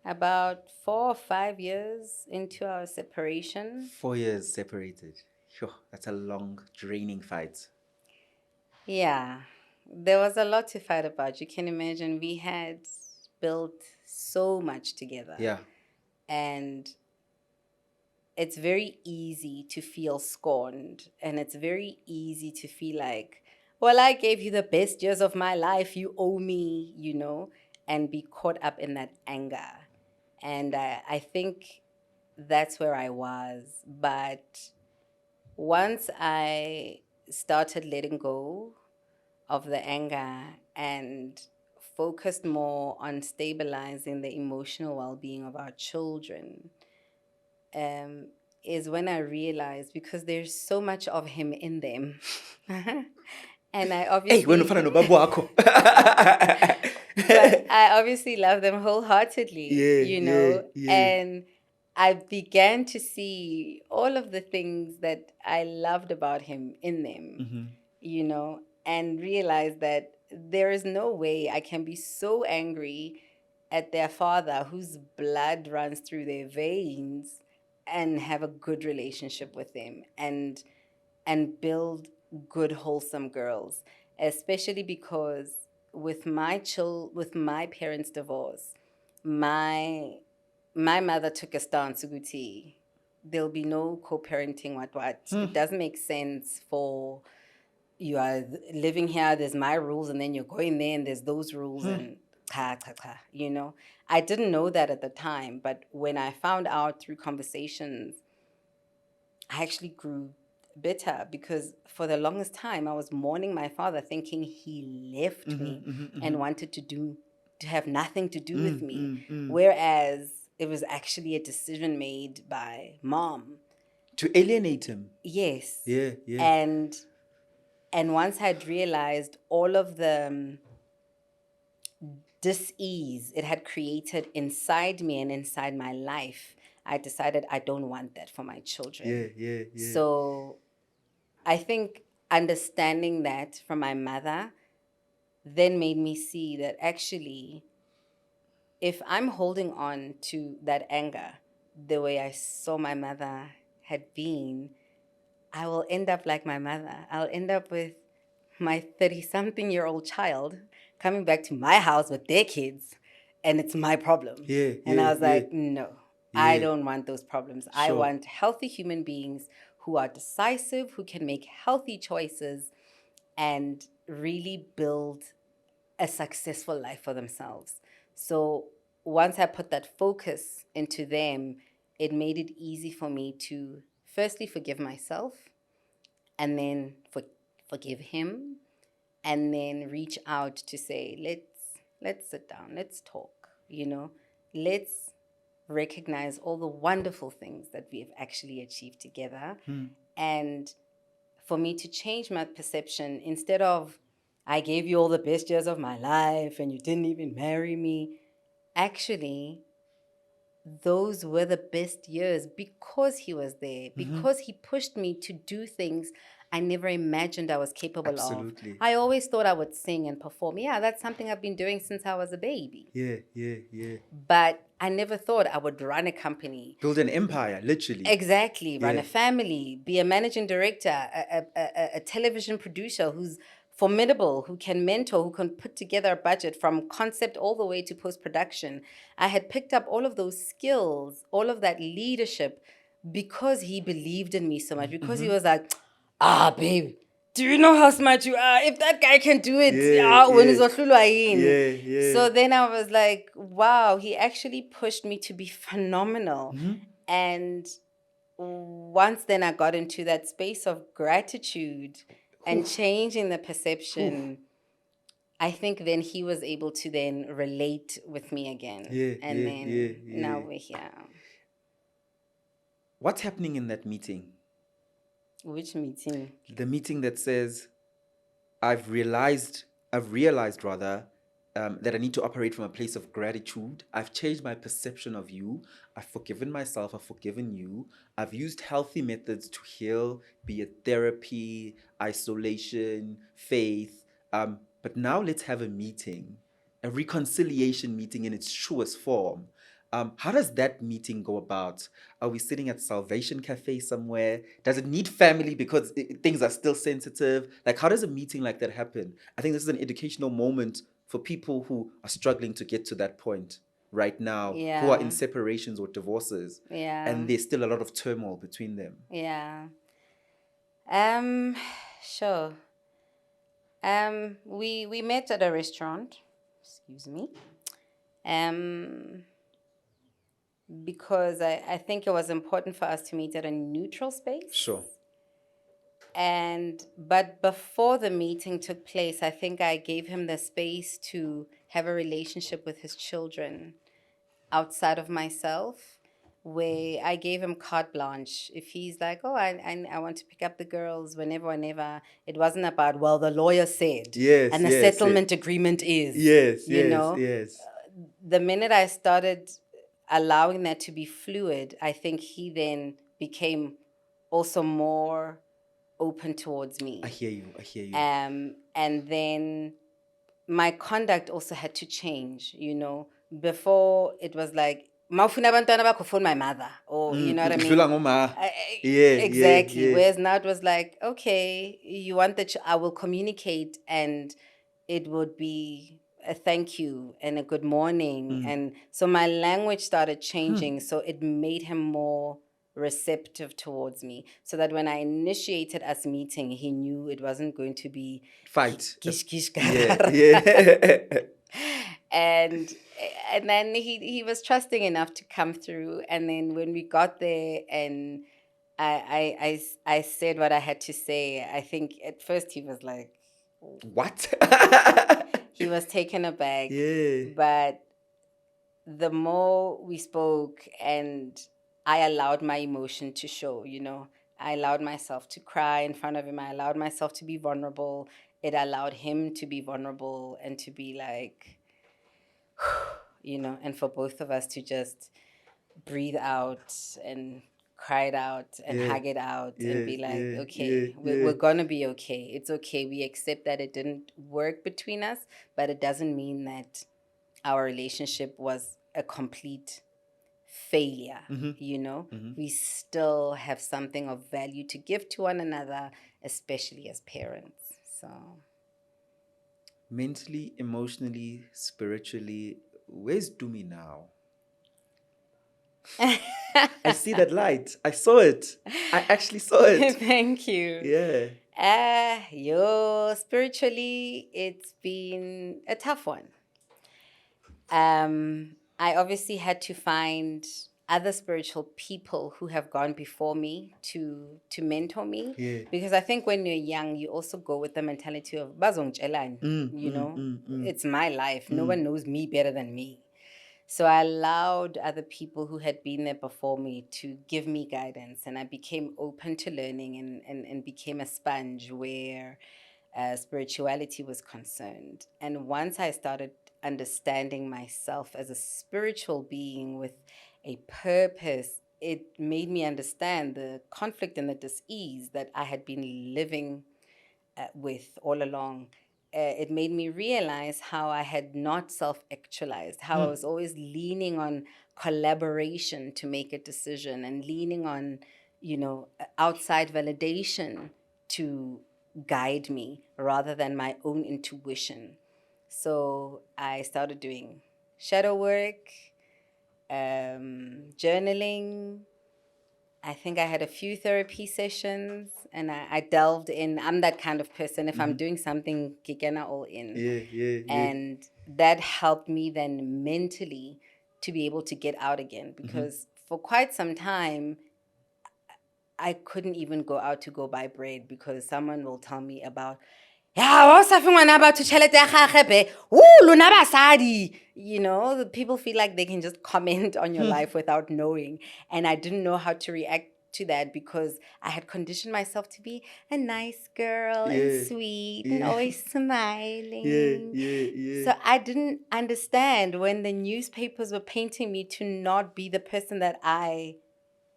about 4 or 5 years into our separation. 4 years separated. Sure, that's a long, draining fight. Yeah, there was a lot to fight about. You can imagine we had built so much together. Yeah. And it's very easy to feel scorned. And it's very easy to feel like, well, I gave you the best years of my life. You owe me, and be caught up in that anger. And I think that's where I was. But once I started letting go of the anger and focused more on stabilizing the emotional well-being of our children, is when I realized, because there's so much of him in them. And I obviously... But I obviously love them wholeheartedly, Yeah. And I began to see all of the things that I loved about him in them, you know, and realized that there is no way I can be so angry at their father whose blood runs through their veins and have a good relationship with him and build good wholesome girls, especially because with my parents' divorce, my my mother took a stance, Uguti. There'll be no co-parenting. What? It doesn't make sense for you are living here. There's my rules, and then you're going there, and there's those rules, and cha cha cha. You know, I didn't know that at the time, but when I found out through conversations, I actually grew bitter because for the longest time I was mourning my father, thinking he left me and wanted to have nothing to do with me, whereas it was actually a decision made by mom to alienate him. Yes. Yeah. And once I'd realized all of the dis-ease it had created inside me and inside my life, I decided I don't want that for my children. Yeah. So I think understanding that from my mother then made me see that actually, if I'm holding on to that anger the way I saw my mother had been, I will end up like my mother. I'll end up with my 30-something-year-old child coming back to my house with their kids, and it's my problem. And I was like, no, I don't want those problems. I want healthy human beings who are decisive, who can make healthy choices, and really build a successful life for themselves. So once I put that focus into them, it made it easy for me to firstly forgive myself, and then forgive him, and then reach out to say, let's sit down, let's talk, you know, let's recognize all the wonderful things that we have actually achieved together. And for me to change my perception, instead of I gave you all the best years of my life and you didn't even marry me, actually those were the best years because he was there, because he pushed me to do things I never imagined I was capable of. I always thought I would sing and perform. Yeah, that's something I've been doing since I was a baby. Yeah. But I never thought I would run a company. Build an empire, literally. Exactly. Run a family, be a managing director, a television producer who's formidable, who can mentor, who can put together a budget from concept all the way to post-production. I had picked up all of those skills, all of that leadership, because he believed in me so much, because he was like, babe, do you know how smart you are? If that guy can do it, when is So then I was like, wow, he actually pushed me to be phenomenal. And once then I got into that space of gratitude and changing the perception, I think then he was able to then relate with me again. Now we're here. What's happening in that meeting? Which meeting? The meeting that says, I've realized rather, that I need to operate from a place of gratitude. I've changed my perception of you. I've forgiven myself. I've forgiven you. I've used healthy methods to heal, be it therapy, isolation, faith. But now let's have a meeting, a reconciliation meeting in its truest form. How does that meeting go about? Are we sitting at Salvation Cafe somewhere? Does it need family because things are still sensitive? Like, how does a meeting like that happen? I think this is an educational moment for people who are struggling to get to that point right now, who are in separations or divorces. And there's still a lot of turmoil between them. Sure. We met at a restaurant. Excuse me. Because I think it was important for us to meet at a neutral space. Sure. But before the meeting took place, I think I gave him the space to have a relationship with his children outside of myself, where I gave him carte blanche. If he's like, oh, I want to pick up the girls whenever, it wasn't about, well, the lawyer said. And the settlement agreement is. Yes. The minute I started allowing that to be fluid, I think he then became also more open towards me. I hear you. And then my conduct also had to change, you know. Before it was like, mawufuna abantwana bakho phone my mother, or you know what I mean? Exactly. Whereas now it was like, okay, you want that I will communicate, and it would be a thank you and a good morning. And so my language started changing. So it made him more receptive towards me, so that when I initiated us meeting, he knew it wasn't going to be Fight. kish kish Yeah. and then he was trusting enough to come through. And then when we got there, and I said what I had to say, I think at first he was like, What? he was taken aback. Yeah. But the more we spoke, and I allowed my emotion to show, you know, I allowed myself to cry in front of him. I allowed myself to be vulnerable. It allowed him to be vulnerable and to be like, you know, and for both of us to just breathe out and cry it out and hug it out and be like, okay, we're gonna be okay. It's okay. We accept that it didn't work between us, but it doesn't mean that our relationship was a complete failure. You know, we still have something of value to give to one another, especially as parents. So mentally, emotionally, spiritually, where's Tumi now? I see that light. I saw it. I actually saw it. Thank you. Yeah. Spiritually, it's been a tough one. I obviously had to find other spiritual people who have gone before me to mentor me. Yeah. Because I think when you're young, you also go with the mentality of bazongitshelani, you know, it's my life. No one knows me better than me. So I allowed other people who had been there before me to give me guidance, and I became open to learning, and became a sponge where spirituality was concerned. And once I started understanding myself as a spiritual being with a purpose, it made me understand the conflict and the dis-ease that I had been living with all along. It made me realize how I had not self-actualized, how I was always leaning on collaboration to make a decision, and leaning on, you know, outside validation to guide me rather than my own intuition. So I started doing shadow work, journaling. I think I had a few therapy sessions, and I delved in. I'm that kind of person. If I'm doing something, kikena all in. Yeah. And that helped me then mentally to be able to get out again, because for quite some time, I couldn't even go out to go buy bread, because someone will tell me about, yeah, you know, the people feel like they can just comment on your life without knowing. And I didn't know how to react to that, because I had conditioned myself to be a nice girl and sweet and always smiling. So I didn't understand when the newspapers were painting me to not be the person that I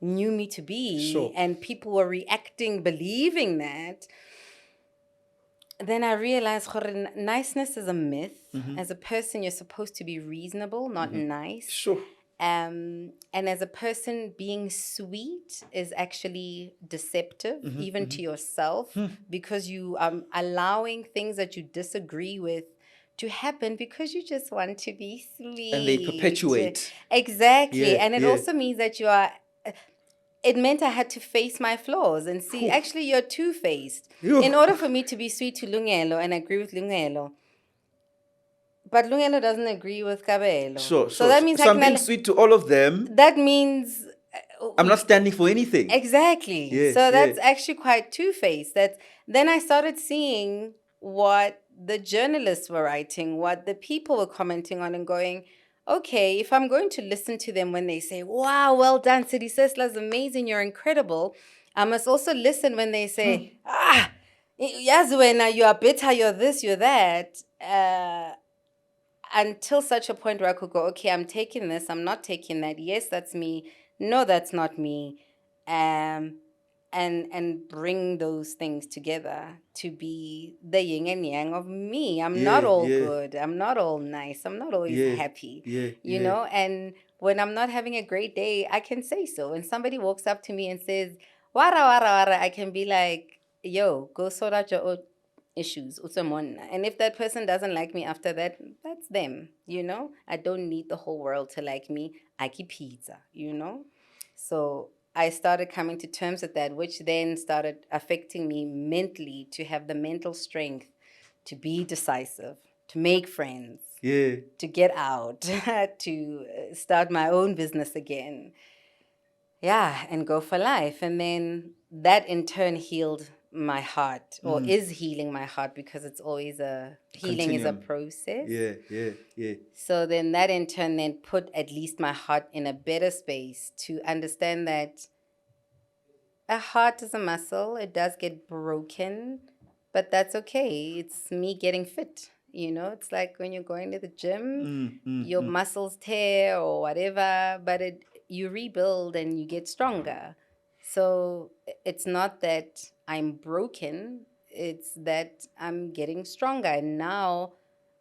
knew me to be, and people were reacting, believing that. Then I realized niceness is a myth. As a person, you're supposed to be reasonable, not nice. And as a person, being sweet is actually deceptive, even to yourself, because you are allowing things that you disagree with to happen because you just want to be sweet. And they perpetuate. Exactly. And it also means that you are... It meant I had to face my flaws and see, actually, you're two-faced. In order for me to be sweet to Lungelo and agree with Lungelo, but Lungelo doesn't agree with Kabelo. So that means I'm being sweet to all of them. That means I'm not standing for anything. Exactly. So that's actually quite two-faced. Then I started seeing what the journalists were writing, what the people were commenting on, and going, okay, if I'm going to listen to them when they say, wow, well done, City Sisla's amazing, you're incredible, I must also listen when they say, Zwane, you are better, you're this, you're that. until such a point where I could go, okay, I'm taking this, I'm not taking that. Yes, that's me. No, that's not me. And bring those things together to be the yin and yang of me. I'm not all good. I'm not all nice. I'm not always happy. You know, and when I'm not having a great day, I can say so. When somebody walks up to me and says, wara wara wara, I can be like, yo, go sort out your own issues. And if that person doesn't like me after that, that's them. You know, I don't need the whole world to like me. I keep pizza, you know? So I started coming to terms with that, which then started affecting me mentally, to have the mental strength to be decisive, to make friends, to get out, to start my own business again. Yeah, and go for life. And then that in turn healed my heart, or is healing my heart, because it's always a healing is a process. So then that in turn then put at least my heart in a better space to understand that a heart is a muscle. It does get broken, but that's okay. It's me getting fit. You know, it's like when you're going to the gym, your muscles tear or whatever, but you rebuild and you get stronger. So it's not that I'm broken, it's that I'm getting stronger. And now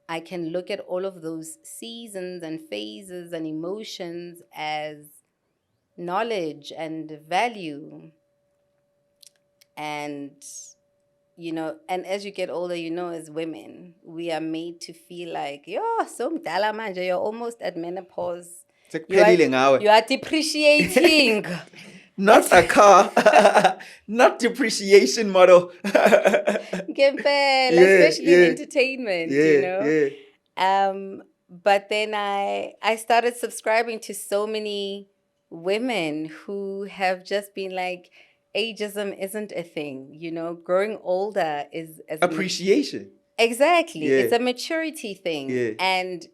I can look at all of those seasons and phases and emotions as knowledge and value. And, you know, and as you get older, you know, as women, we are made to feel like, yo, so mdala manje, you're almost at menopause. You are depreciating. Not a car, not depreciation model. Especially in entertainment, you know. But then I started subscribing to so many women who have just been like, ageism isn't a thing, you know. Growing older is appreciation. Exactly, it's a maturity thing, and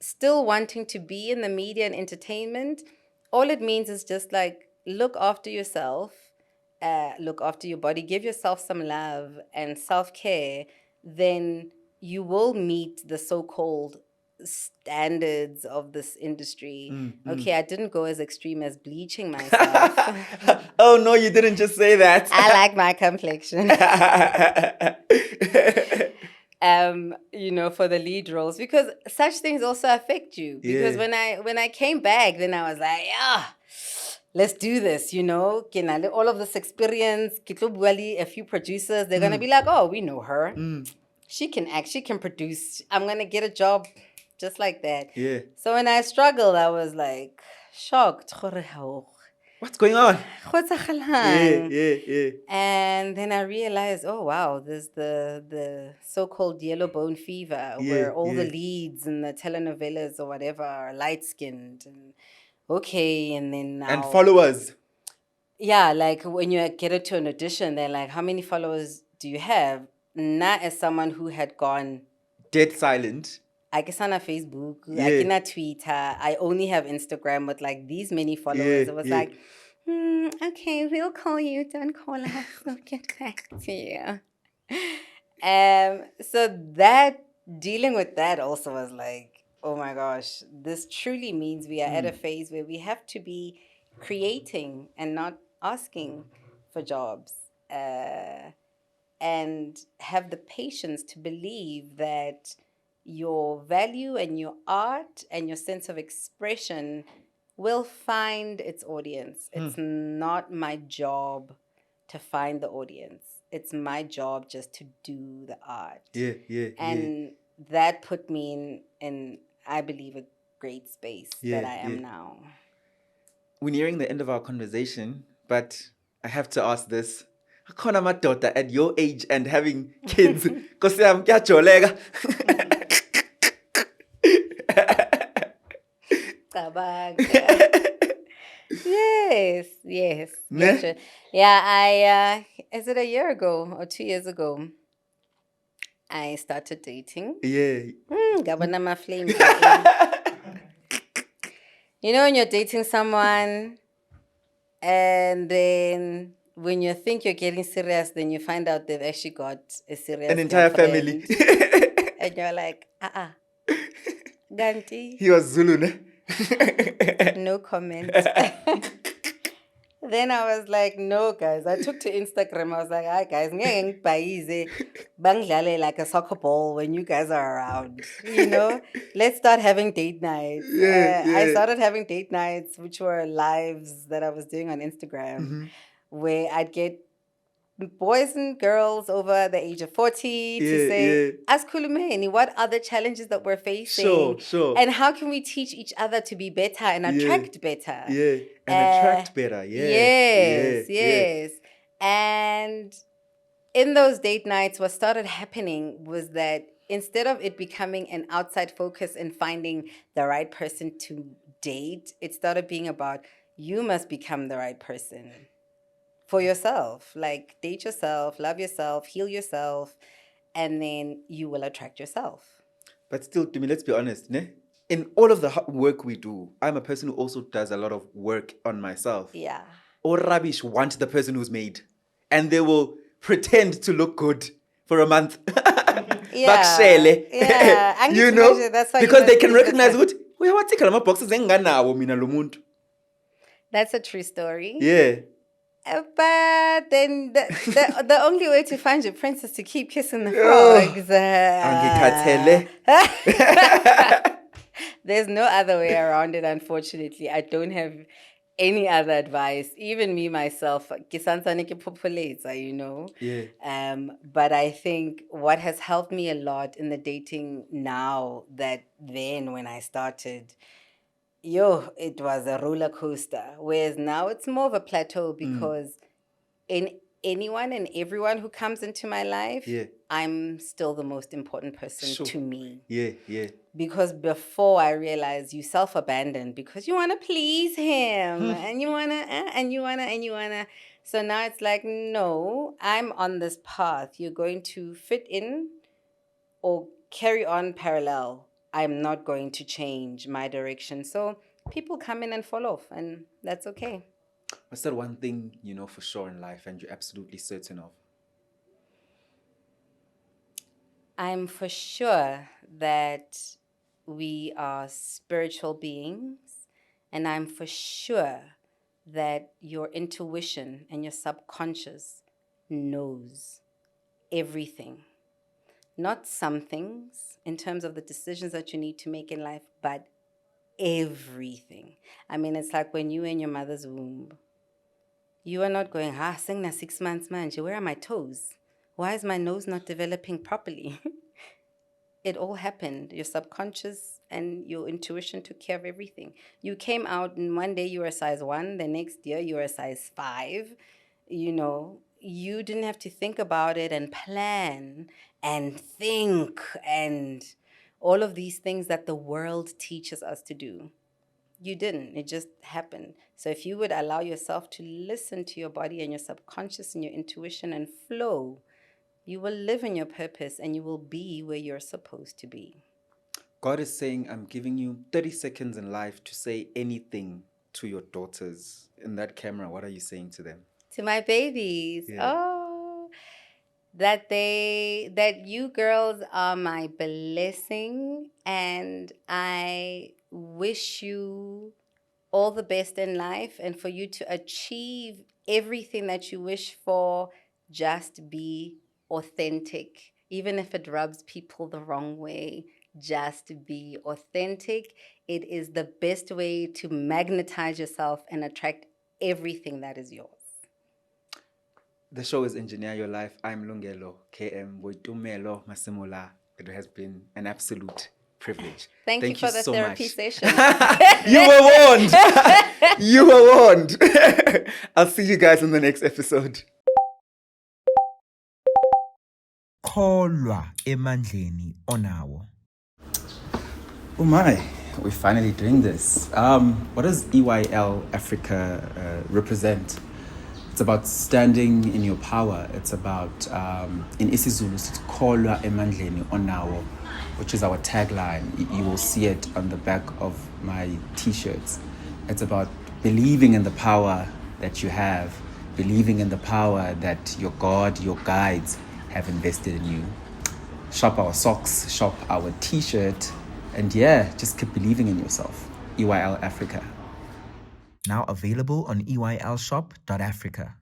still wanting to be in the media and entertainment. All it means is just like, look after yourself, look after your body, give yourself some love and self-care, then you will meet the so-called standards of this industry. Okay, I didn't go as extreme as bleaching myself. Oh no, you didn't just say that. I like my complexion. You know, for the lead roles, because such things also affect you. Because when I came back, then I was like, yeah, let's do this, you know. All of this experience, a few producers, they're gonna be like, oh, we know her. She can act, she can produce. I'm gonna get a job just like that. So when I struggled, I was like shocked. What's going on? And then I realized, oh wow, there's the so-called yellow bone fever, where all the leads in the telenovelas or whatever are light-skinned. And okay, and then now, and followers. Yeah, like when you get it to an audition, they're like, how many followers do you have? Not as someone who had gone dead silent. I guess on Facebook, I can Twitter. I only have Instagram with like these many followers. It was like, okay, we'll call you. Don't call us. We'll get back to you. So that dealing with that also was like, oh my gosh, this truly means we are at a phase where we have to be creating and not asking for jobs, and have the patience to believe that your value and your art and your sense of expression will find its audience. It's not my job to find the audience. It's my job just to do the art. And that put me in I believe, a great space that I am now. We're nearing the end of our conversation, but I have to ask this. Akona madoda at your age and having kids, because I'm kiyajolega. Yes. Yeah, is it a year ago or 2 years ago? I started dating. Gabana my flame. You know, when you're dating someone and then when you think you're getting serious, then you find out they've actually got a serious an entire girlfriend. family. And you're like, Ganti. He was Zulu, ne? No comment. Then I was like, no, guys. I took to Instagram. I was like, hi, guys. Ngeke ngibhayize bangidlale like a soccer ball when you guys are around. You know, let's start having date nights. I started having date nights, which were lives that I was doing on Instagram, where I'd get boys and girls over the age of 40 to say, as Kulumeni, what are the challenges that we're facing? Sure. And how can we teach each other to be better and attract better? And attract better. Yes. And in those date nights, what started happening was that instead of it becoming an outside focus and finding the right person to date, it started being about you must become the right person for yourself. Like, date yourself, love yourself, heal yourself, and then you will attract yourself. But still, to me, let's be honest, ne? In all of the work we do, I'm a person who also does a lot of work on myself. Yeah. Or rubbish want the person who's made. And they will pretend to look good for a month. Yeah. You know? That's why because they can recognize what boxes. That's a true story. Yeah. But then the only way to find your prince is to keep kissing the frogs. There's no other way around it, unfortunately. I don't have any other advice. Even me, myself, you know. Yeah. But I think what has helped me a lot in the dating now that then when I started, it was a roller coaster. Whereas now it's more of a plateau because in anyone and everyone who comes into my life, I'm still the most important person to me. Yeah. Because before I realized you self-abandon because you want to please him and you want to. So now it's like, no, I'm on this path. You're going to fit in or carry on parallel. I'm not going to change my direction. So people come in and fall off, and that's okay. What's that one thing you know for sure in life and you're absolutely certain of? I'm for sure that we are spiritual beings, and I'm for sure that your intuition and your subconscious knows everything. Not some things in terms of the decisions that you need to make in life, but everything. I mean, it's like when you were in your mother's womb. You are not going, sing na 6 months, man. Where are my toes? Why is my nose not developing properly? It all happened. Your subconscious and your intuition took care of everything. You came out and one day you were a size 1, the next year you were a size 5. You know, you didn't have to think about it and plan and think and all of these things that the world teaches us to do. You didn't. It just happened. So if you would allow yourself to listen to your body and your subconscious and your intuition and flow, you will live in your purpose and you will be where you're supposed to be. God is saying, I'm giving you 30 seconds in life to say anything to your daughters. In that camera, what are you saying to them? To my babies. That you girls are my blessing, and I wish you all the best in life, and for you to achieve everything that you wish for. Just be authentic, even if it rubs people the wrong way. Just be authentic. It is the best way to magnetize yourself and attract everything that is yours. The show is Engineer Your Life. I'm Lungelo, KM Tumi Masemola. It has been an absolute privilege. Thank you for the so therapy much. session. You were warned. You were warned. I'll see you guys in the next episode. Kholwa emandleni onawo. Oh my, we're finally doing this. What does EYL Africa represent? It's about standing in your power. It's about, in isiZulu, it's Kholwa emandleni onawo, which is our tagline. You will see it on the back of my t-shirts. It's about believing in the power that you have, believing in the power that your God, your guides have invested in you. Shop our socks, shop our t-shirt. And yeah, just keep believing in yourself. EYL Africa. Now available on EYLshop.Africa.